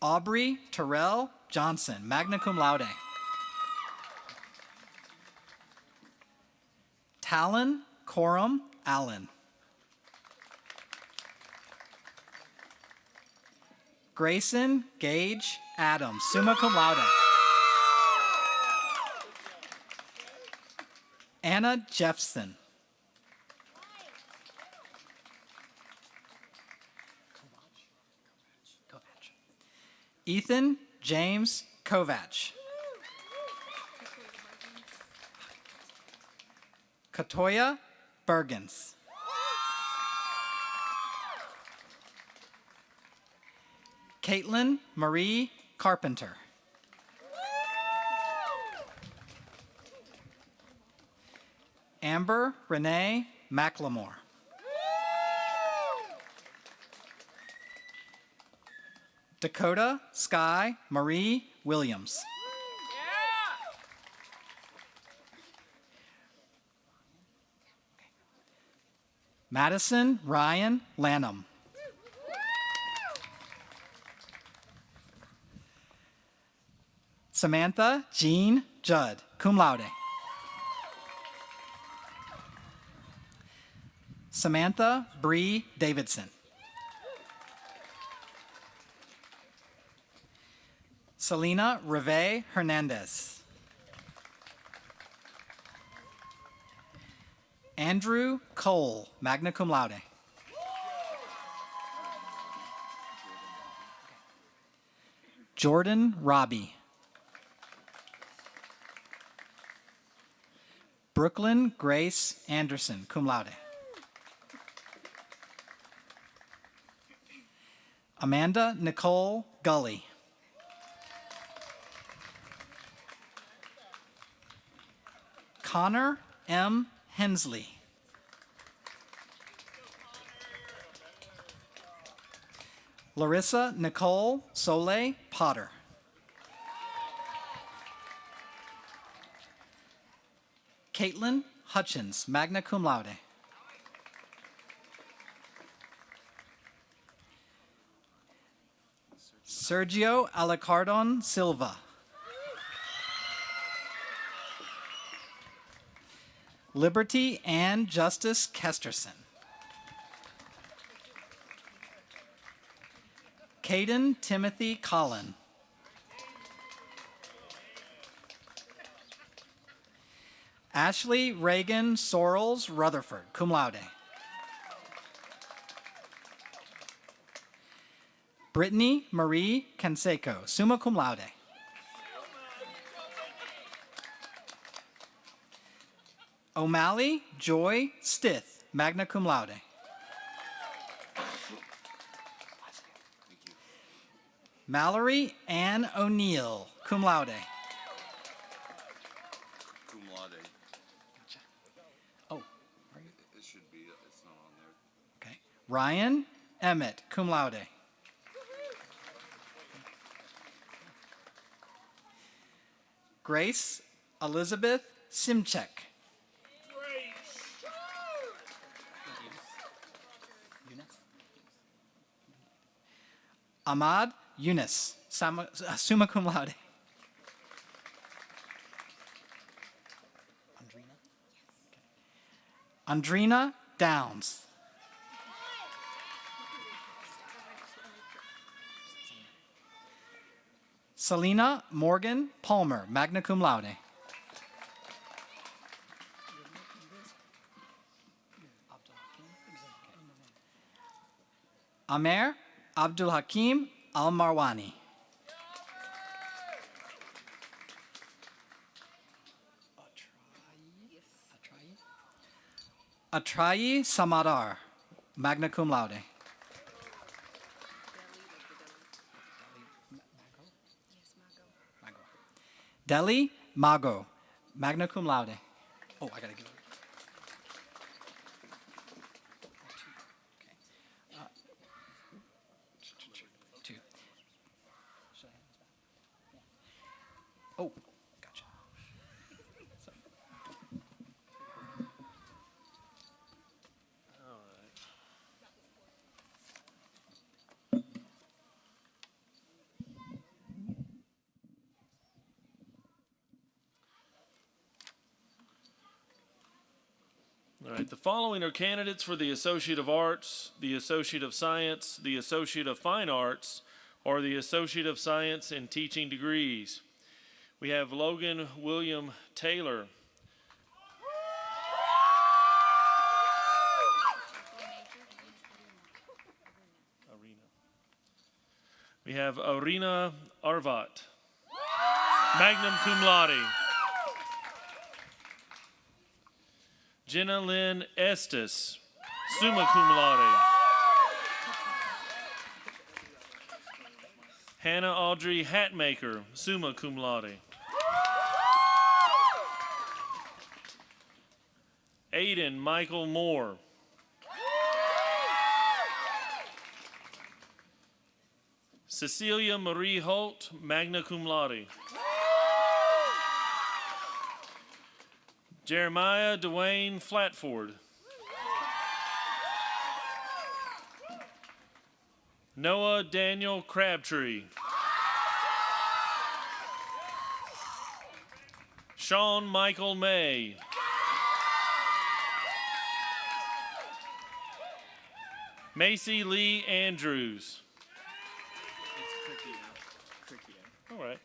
Aubrey Terrell Johnson, magna cum laude. Talon Coram Allen. Grayson Gage Adams, summa cum laude. Anna Jeffson. Ethan James Kovach. Katoya Bergens. Caitlin Marie Carpenter. Amber Renee McLemore. Dakota Sky Marie Williams. Madison Ryan Lanham. Samantha Jean Judd, cum laude. Samantha Bree Davidson. Selena Reve Hernandez. Andrew Cole, magna cum laude. Jordan Robbie. Brooklyn Grace Anderson, cum laude. Amanda Nicole Gully. Connor M. Hensley. Larissa Nicole Soleil Potter. Caitlin Hutchins, magna cum laude. Sergio Alicardon Silva. Liberty Ann Justice Kesterson. Caden Timothy Collin. Ashley Reagan Sorrells Rutherford, cum laude. Brittany Marie Canseco, summa cum laude. O'Malley Joy Stith, magna cum laude. Mallory Ann O'Neill, cum laude. Cum laude. Oh, It should be, it's not on there. okay. Ryan Emmett, cum laude. Grace Elizabeth Simchek. Ahmad Yunus, summa cum laude. Andrina Downs. Selena Morgan Palmer, magna cum laude. Amer Abdul Hakim Al Marwani. Atrayi Samadar, magna cum laude. Deli Mago, magna cum laude. Oh, I gotta give it. Two. Oh, gotcha. All right, the following are candidates for the Associate of Arts, the Associate of Science, the Associate of Fine Arts, or the Associate of Science in Teaching degrees. We have Logan William Taylor. We have Arina Arvat, magna cum laude. Jenna Lynn Estes, summa cum laude. Hannah Audrey Hatmaker, summa cum laude. Aiden Michael Moore. Cecilia Marie Holt, magna cum laude. Jeremiah Dwayne Flatford. Noah Daniel Crabtree. Sean Michael May. Macy Lee Andrews. All right.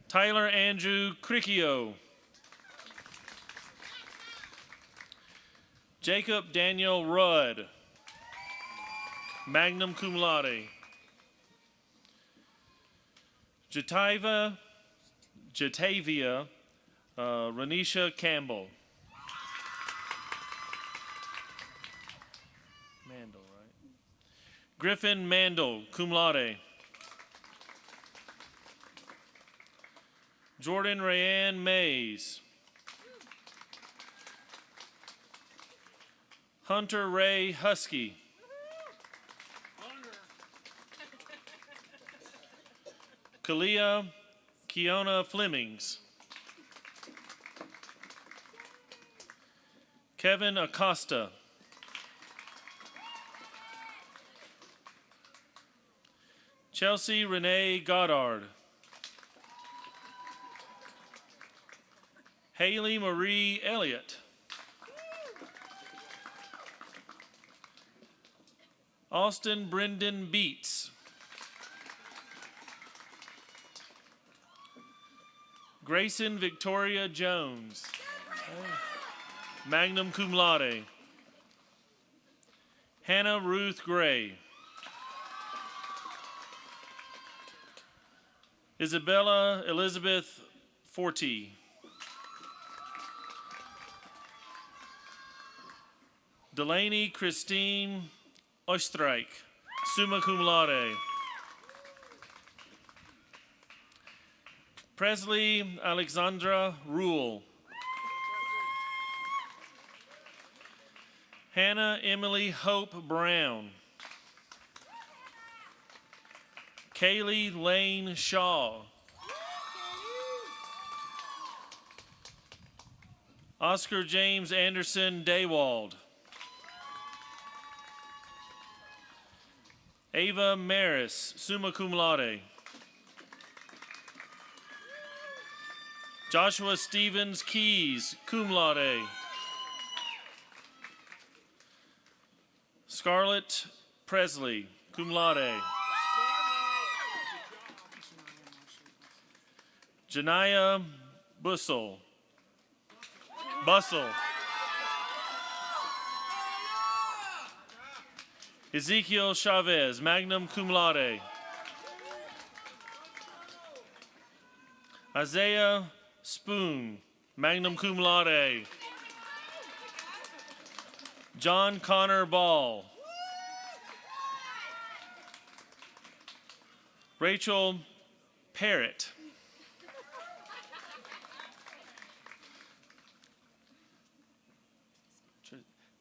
Tyler Andrew Cricchio. Jacob Daniel Rudd, magna cum laude. Jatavia Renisha Campbell. Mandel, right? Griffin Mandel, cum laude. Jordan Rayanne Mays. Hunter Ray Husky. Kalia Kiona Flemings. Kevin Acosta. Chelsea Renee Goddard. Haley Marie Elliott. Austin Brendan Beats. Grayson Victoria Jones, magna cum laude. Hannah Ruth Gray. Isabella Elizabeth Forti. Delaney Christine Oestreich, summa cum laude. Presley Alexandra Rule. Hannah Emily Hope Brown. Kaylee Lane Shaw. Oscar James Anderson Daywald. Ava Maris, summa cum laude. Joshua Stevens Keys, cum laude. Scarlett Presley, cum laude. Janaya Bussell. Ezekiel Chavez, magna cum laude. Isaiah Spoon, magna cum laude. John Connor Ball. Rachel Parrott.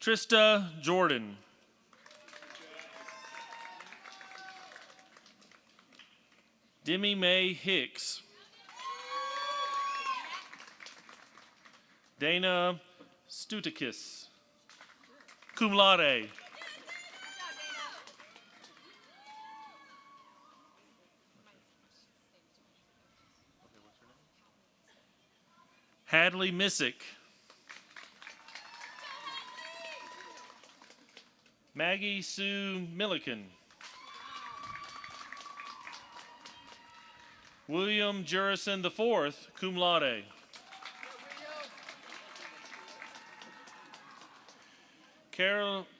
Trista Jordan. Demi Mae Hicks. Dana Stutikis, cum laude. Hadley Missick. Maggie Sue Milliken. William Jurison IV, cum laude.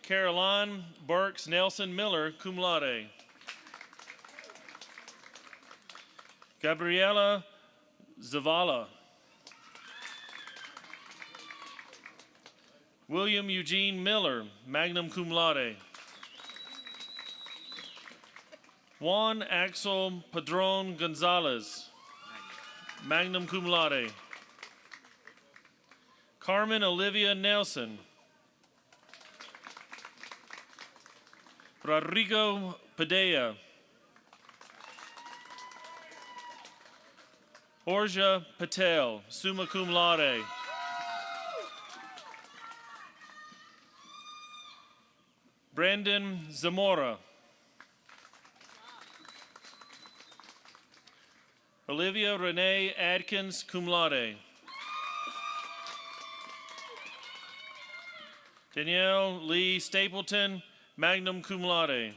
Caroline Burks Nelson Miller, cum laude. Gabriela Zavala. William Eugene Miller, magna cum laude. Juan Axel Padron Gonzalez, magna cum laude. Carmen Olivia Nelson. Rodrigo Padilla. Orja Patel, summa cum laude. Brandon Zamora. Olivia Renee Adkins, cum laude. Danielle Lee Stapleton, magna cum laude.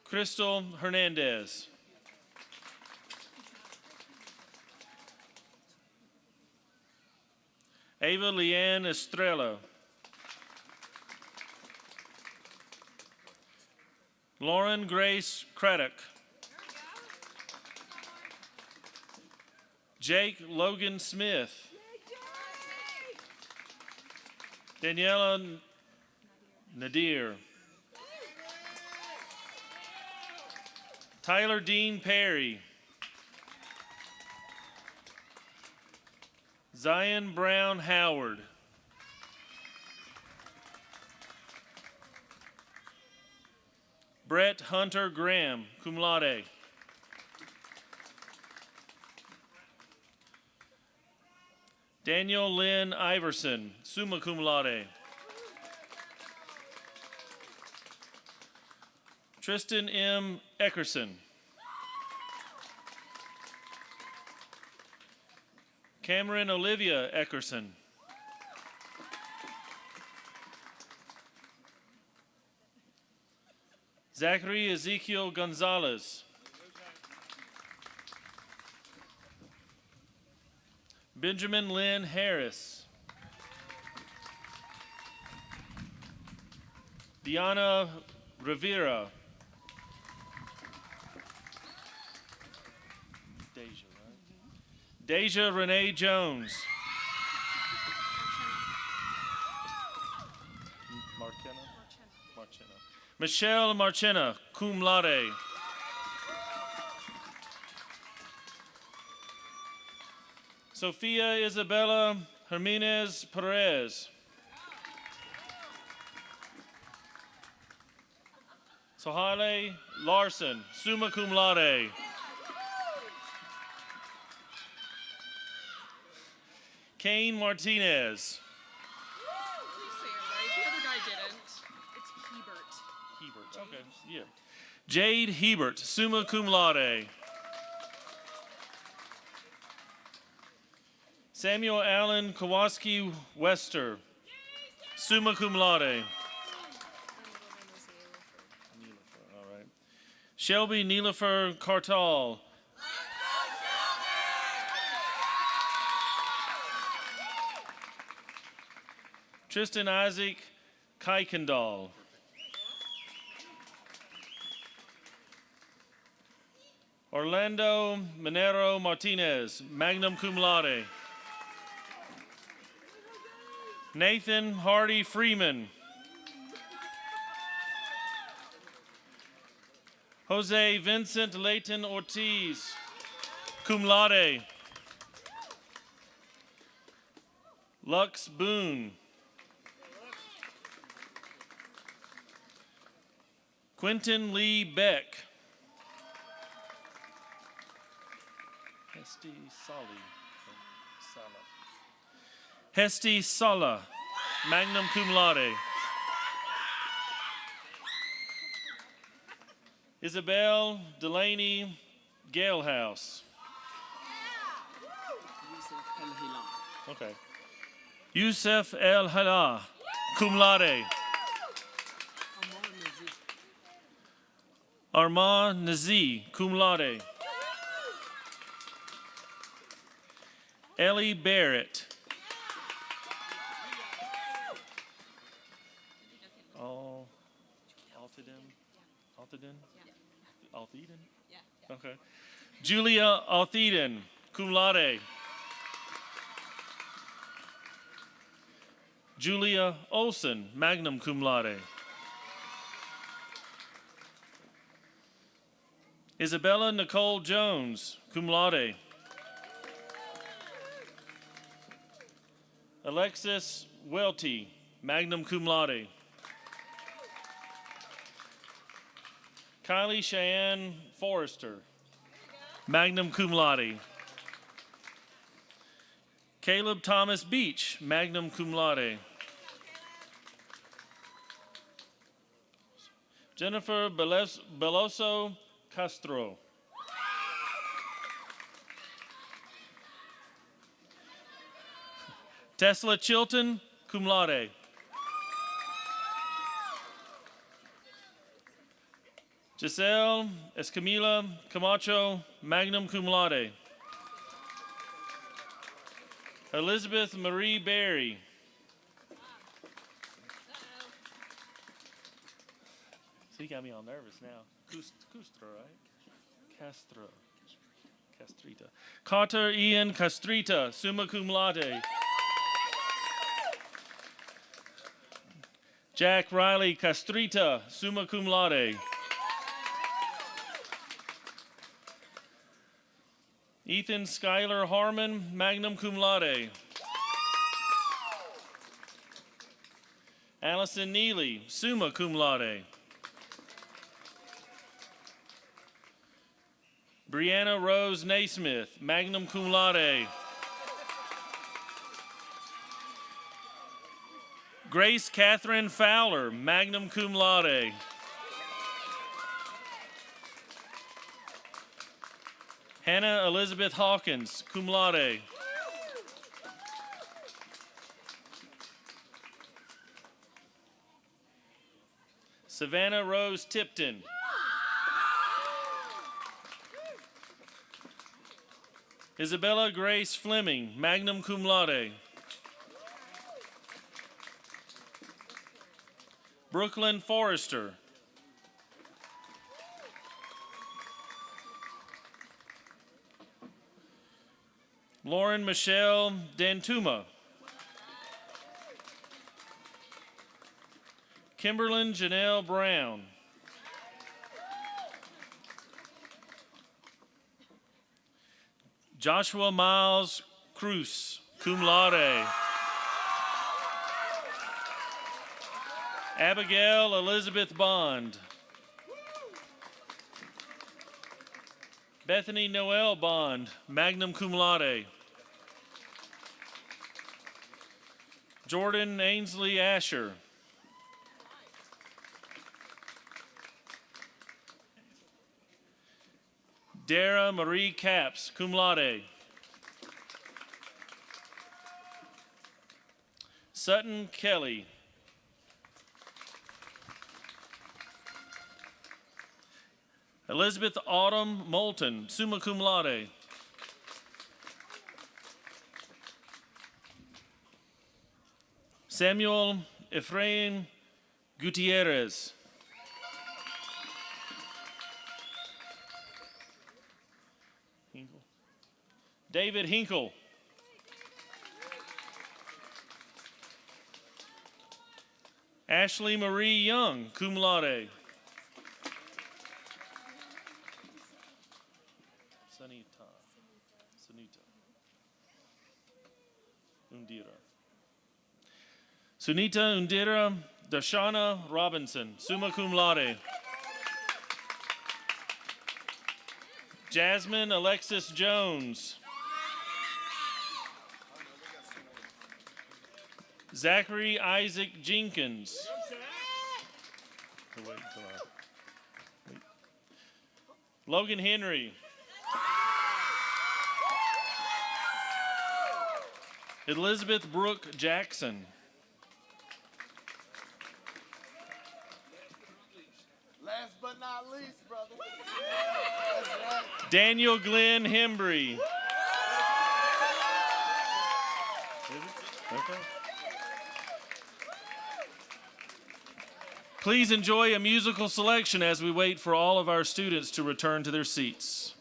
Crystal Hernandez. Ava Leanne Estrella. Lauren Grace Craddock. Jake Logan Smith. Daniela Nadir. Tyler Dean Perry. Zion Brown Howard. Brett Hunter Graham, cum laude. Daniel Lynn Iverson, summa cum laude. Tristan M. Eckerson. Cameron Olivia Eckerson. Zachary Ezekiel Gonzalez. Benjamin Lynn Harris. Diana Rivera. Deja, right? Deja Renee Jones. Marchena. Michelle Marchena, cum laude. Sophia Isabella Jimenez Perez. Sohale Larson, summa cum laude. Kane Martinez. Please say it right. The other guy didn't. It's Hebert. Hebert, okay, yeah. Jade Hebert, summa cum laude. Samuel Allen Kowalski Wester, summa cum laude. All right. Shelby Nilofer Cartal. Tristan Isaac Kuykendall. Orlando Minero Martinez, magna cum laude. Nathan Hardy Freeman. Jose Vincent Leighton Ortiz, cum laude. Lux Boone. Quentin Lee Beck. Hesty Sala, magna cum laude. Isabel Delaney Galehouse. Okay. Yusuf El Hala, cum laude. Armand Nazi, cum laude. Ellie Barrett. Altheden? Yeah. Okay. Julia Altheden, cum laude. Julia Olson, magna cum laude. Isabella Nicole Jones, cum laude. Alexis Welty, magna cum laude. Kylie Cheyenne Forrester, magna cum laude. Caleb Thomas Beach, magna cum laude. Jennifer Beloso Castro. Tesla Chilton, cum laude. Giselle Escamilla Camacho, magna cum laude. Elizabeth Marie Berry. See, you got me all nervous now. Castro, right? Castrita. Carter Ian Castrita, summa cum laude. Jack Riley Castrita, summa cum laude. Ethan Schuyler Harmon, magna cum laude. Allison Neely, summa cum laude. Brianna Rose Naismith, magna cum laude. Grace Catherine Fowler, magna cum laude. Hannah Elizabeth Hawkins, cum laude. Savannah Rose Tipton. Isabella Grace Fleming, magna cum laude. Brooklyn Forrester. Lauren Michelle Dantuma. Kimberlyn Janelle Brown. Joshua Miles Cruz, cum laude. Abigail Elizabeth Bond. Bethany Noel Bond, magna cum laude. Jordan Ainsley Asher. Dara Marie Capps, cum laude. Sutton Kelly. Elizabeth Autumn Moulton, summa cum laude. Samuel Ephraim Gutierrez. David Hinkle. Ashley Marie Young, cum laude. Sunita Undira Dashana Robinson, summa cum laude. Jasmine Alexis Jones. Zachary Isaac Jenkins. Logan Henry. Elizabeth Brooke Jackson. Last but not least, brother. Daniel Glenn Hembry. Okay. Please enjoy a musical selection as we wait for all of our students to return to their seats.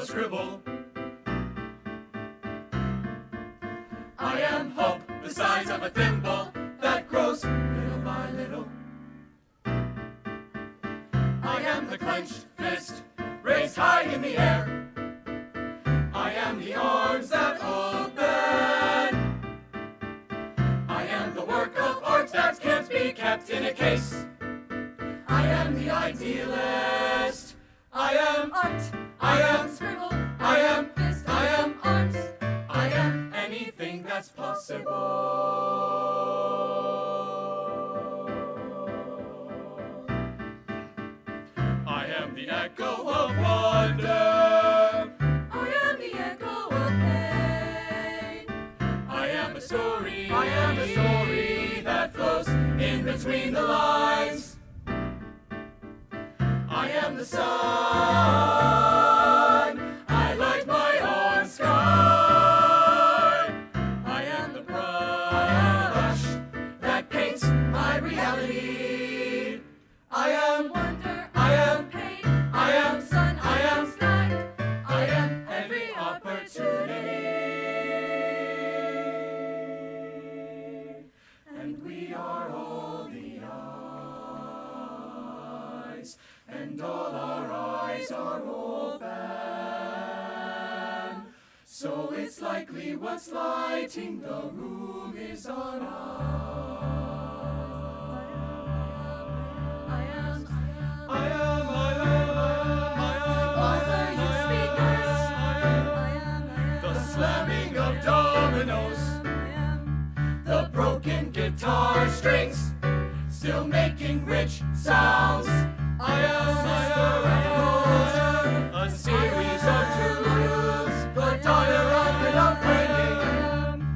a scribble. I am hope, the size of a thimble that grows little by little. I am the clenched fist raised high in the air. I am the arms that open. I am the work of art that can't be kept in a case. I am the idealist. I am art. I am scribble. I am fist. I am arms. I am anything that's possible. I am the echo of wonder. I am the echo of pain. I am a story. I am a story that flows in between the lines. I am the sun. I light my own sky. I am the brush that paints my reality. I am wonder. I am pain. I am sun. I am sky. I am every opportunity. And we are all the eyes. And all our eyes are open. So it's likely what's lighting the room is our eyes. I am. The slamming of dominoes. The broken guitar strings still making rich sounds. I am a series of truths, the daughter of an upbringing.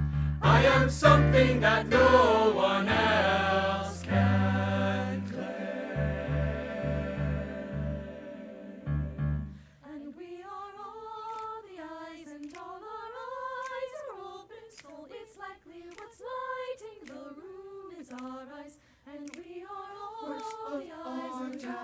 I am something that no one else can claim. And we are all the eyes, and all our eyes are open, so it's likely what's lighting the room is our eyes. And we are all the eyes, and all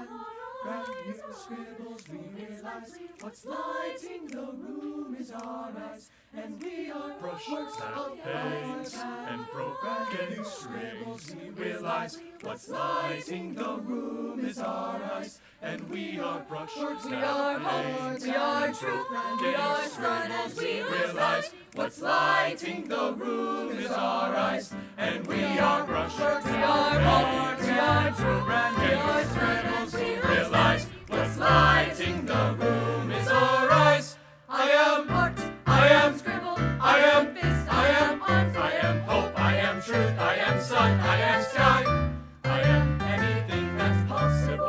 our eyes are scribbles, we realize what's lighting the room is our eyes. And we are brushworks that paint and broken scribbles, we realize what's lighting the room is our eyes. And we are brushworks that paint, we are truth, we are sun, and we realize what's lighting the room is our eyes. And we are brushworks, we are hope, we are truth, we are scribbles, we realize what's lighting the room is our eyes. I am art, I am scribble, I am fist, I am arms, I am hope, I am truth, I am sun, I am sky. I am anything that's possible.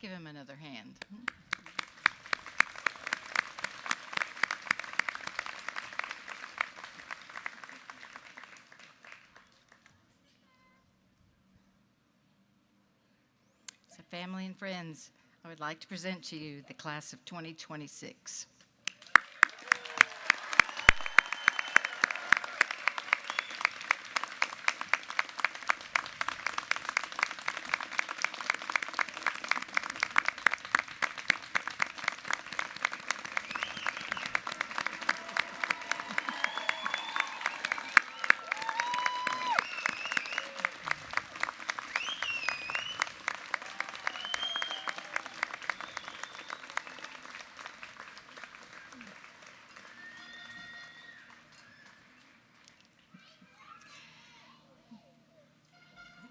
Give him another hand. family, and friends, I would like to present to you the class of 2026.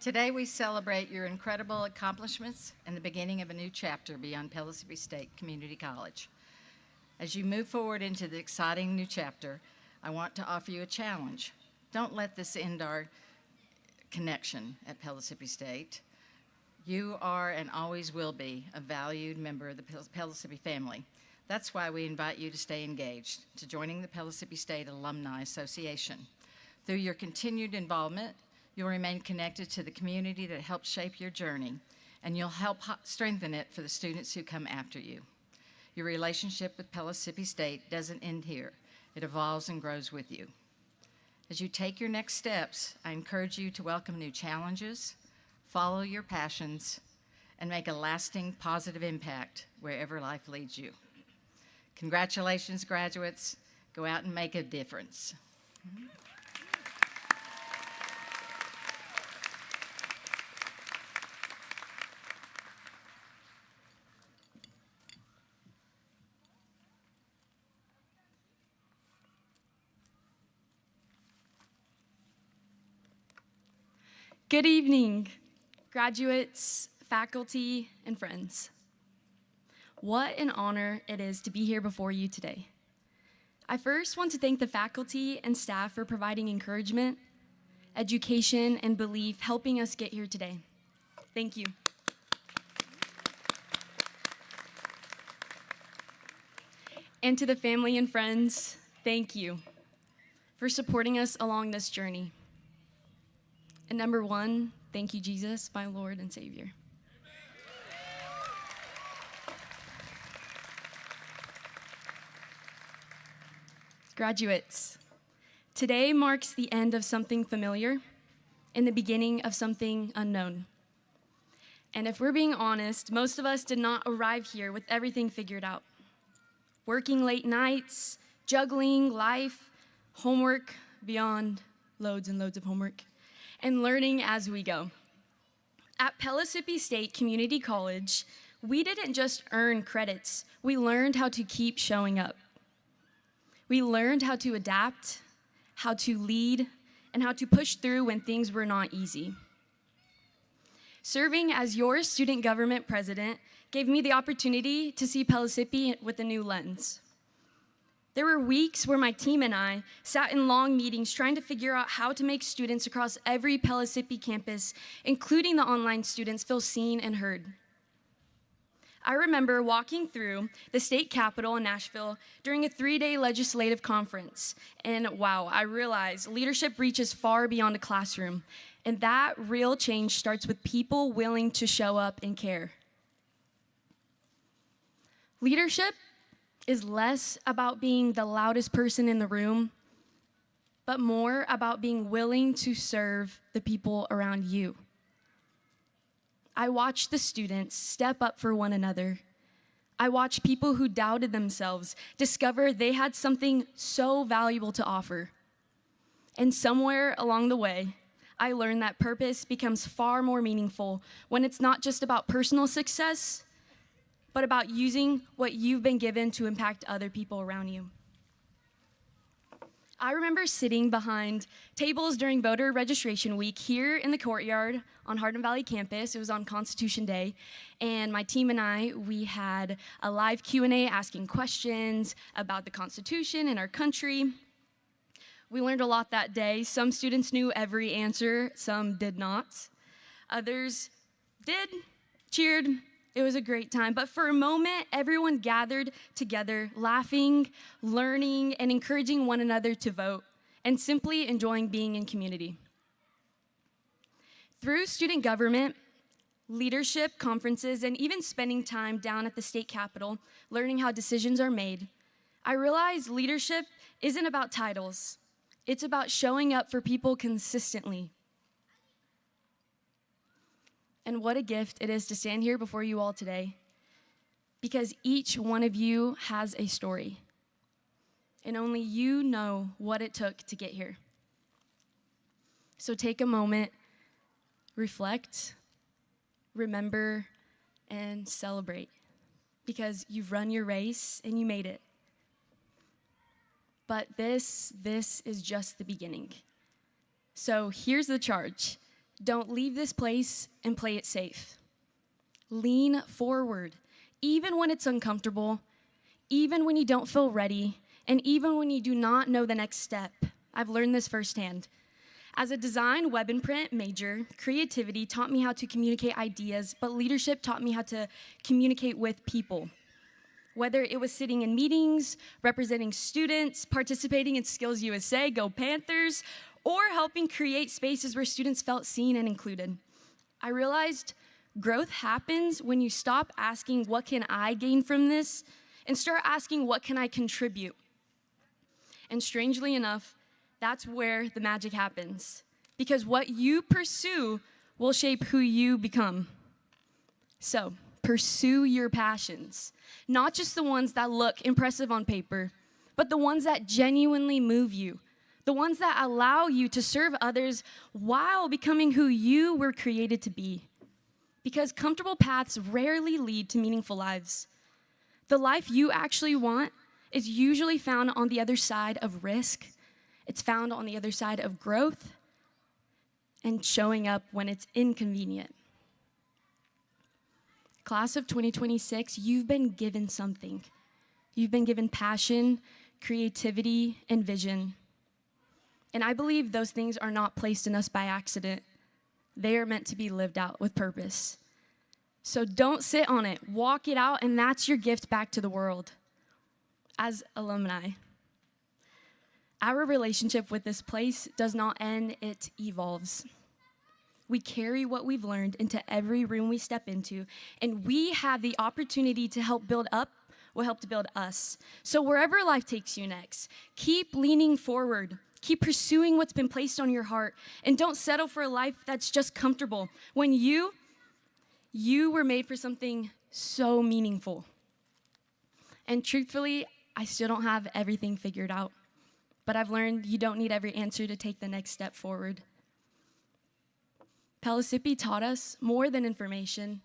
Today we celebrate your incredible accomplishments and the beginning of a new chapter beyond Pellissippi State Community College. As you move forward into the exciting new chapter, I want to offer you a challenge. Don't let this end our connection at Pellissippi State. You are and always will be a valued member of the Pellissippi family. That's why we invite you to stay engaged, to joining the Pellissippi State Alumni Association. Through your continued involvement, you'll remain connected to the community that helped shape your journey, and you'll help strengthen it for the students who come after you. Your relationship with Pellissippi State doesn't end here. It evolves and grows with you. As you take your next steps, I encourage you to welcome new challenges, follow your passions, and make a lasting positive impact wherever life leads you. Congratulations, graduates. Go out and make a difference. Good evening, graduates, faculty, and friends. What an honor it is to be here before you today. I first want to thank the faculty and staff for providing encouragement, education, and belief, helping us get here today. Thank you. And to the family and friends, thank you for supporting us along this journey. And number one, thank you, Jesus, my Lord and Savior. Graduates, today marks the end of something familiar and the beginning of something unknown. And if we're being honest, most of us did not arrive here with everything figured out. Working late nights, juggling life, homework beyond loads and loads of homework, and learning as we go. At Pellissippi State Community College, we didn't just earn credits, we learned how to keep showing up. We learned how to adapt, how to lead, and how to push through when things were not easy. Serving as your student government president gave me the opportunity to see Pellissippi with a new lens. There were weeks where my team and I sat in long meetings trying to figure out how to make students across every Pellissippi campus, including the online students, feel seen and heard. I remember walking through the state capitol in Nashville during a 3-day legislative conference, and wow, I realized leadership reaches far beyond a classroom, and that real change starts with people willing to show up and care. Leadership is less about being the loudest person in the room, but more about being willing to serve the people around you. I watched the students step up for one another. I watched people who doubted themselves discover they had something so valuable to offer. And somewhere along the way, I learned that purpose becomes far more meaningful when it's not just about personal success, but about using what you've been given to impact other people around you. I remember sitting behind tables during voter registration week here in the courtyard on Hardin Valley campus. It was on Constitution Day, and my team and I, we had a live Q&A asking questions about the Constitution and our country. We learned a lot that day. Some students knew every answer, some did not. Others did, cheered. It was a great time, but for a moment, everyone gathered together, laughing, learning, and encouraging one another to vote, and simply enjoying being in community. Through student government, leadership conferences, and even spending time down at the state capitol, learning how decisions are made, I realized leadership isn't about titles. It's about showing up for people consistently. And what a gift it is to stand here before you all today, because each one of you has a story, and only you know what it took to get here. So take a moment, reflect, remember, and celebrate, because you've run your race and you made it. But this is just the beginning. So here's the charge. Don't leave this place and play it safe. Lean forward, even when it's uncomfortable, even when you don't feel ready, and even when you do not know the next step. I've learned this firsthand. As a design, web, and print major, creativity taught me how to communicate ideas, but leadership taught me how to communicate with people. Whether it was sitting in meetings, representing students, participating in Skills USA, Go Panthers, or helping create spaces where students felt seen and included. I realized growth happens when you stop asking, what can I gain from this, and start asking, what can I contribute? And strangely enough, that's where the magic happens, because what you pursue will shape who you become. So, pursue your passions, not just the ones that look impressive on paper, but the ones that genuinely move you, the ones that allow you to serve others while becoming who you were created to be. Because comfortable paths rarely lead to meaningful lives. The life you actually want is usually found on the other side of risk. It's found on the other side of growth and showing up when it's inconvenient. Class of 2026, you've been given something. You've been given passion, creativity, and vision. And I believe those things are not placed in us by accident. They are meant to be lived out with purpose. So don't sit on it, walk it out, and that's your gift back to the world. As alumni, our relationship with this place does not end, it evolves. We carry what we've learned into every room we step into, and we have the opportunity to help build up what helped to build us. So wherever life takes you next, keep leaning forward. Keep pursuing what's been placed on your heart, and don't settle for a life that's just comfortable. When you were made for something so meaningful. And truthfully, I still don't have everything figured out, but I've learned you don't need every answer to take the next step forward. Pellissippi taught us more than information.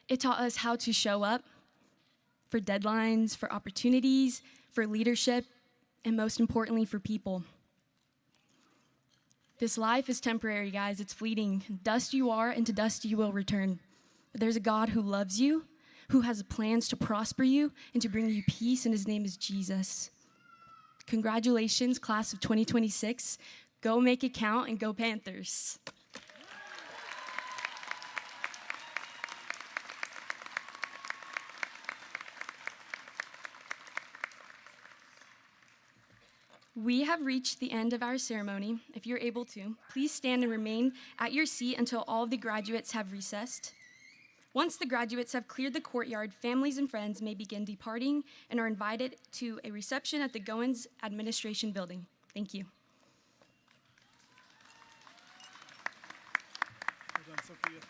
It taught us how to show up for deadlines, for opportunities, for leadership, and most importantly, for people. This life is temporary, guys. It's fleeting. Dust you are, and to dust you will return. But there's a God who loves you, who has plans to prosper you and to bring you peace, and his name is Jesus. Congratulations, class of 2026. Go make it count and go Panthers. We have reached the end of our ceremony. If you're able to, please stand and remain at your seat until all of the graduates have recessed. Once the graduates have cleared the courtyard, families and friends may begin departing and are invited to a reception at the Goins Administration Building. Thank you. Well done, Sophia.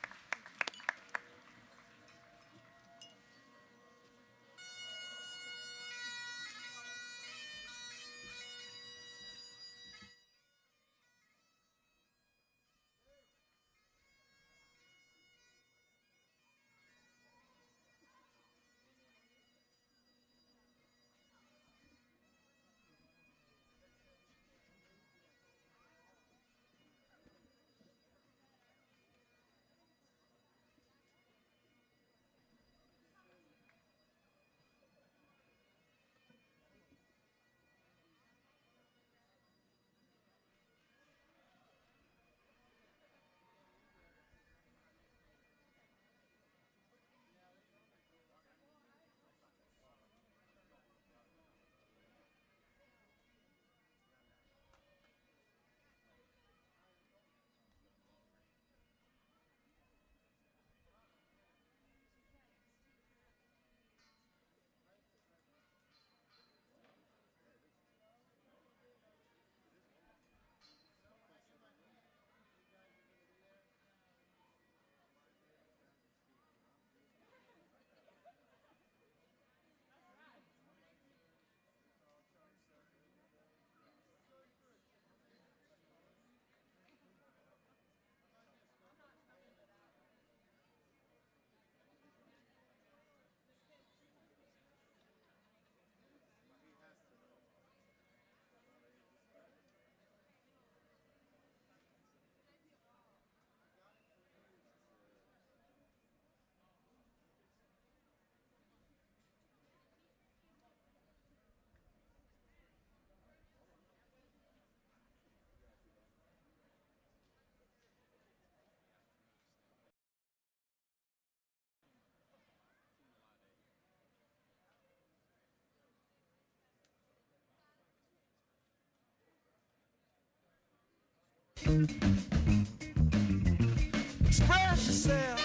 Express yourself.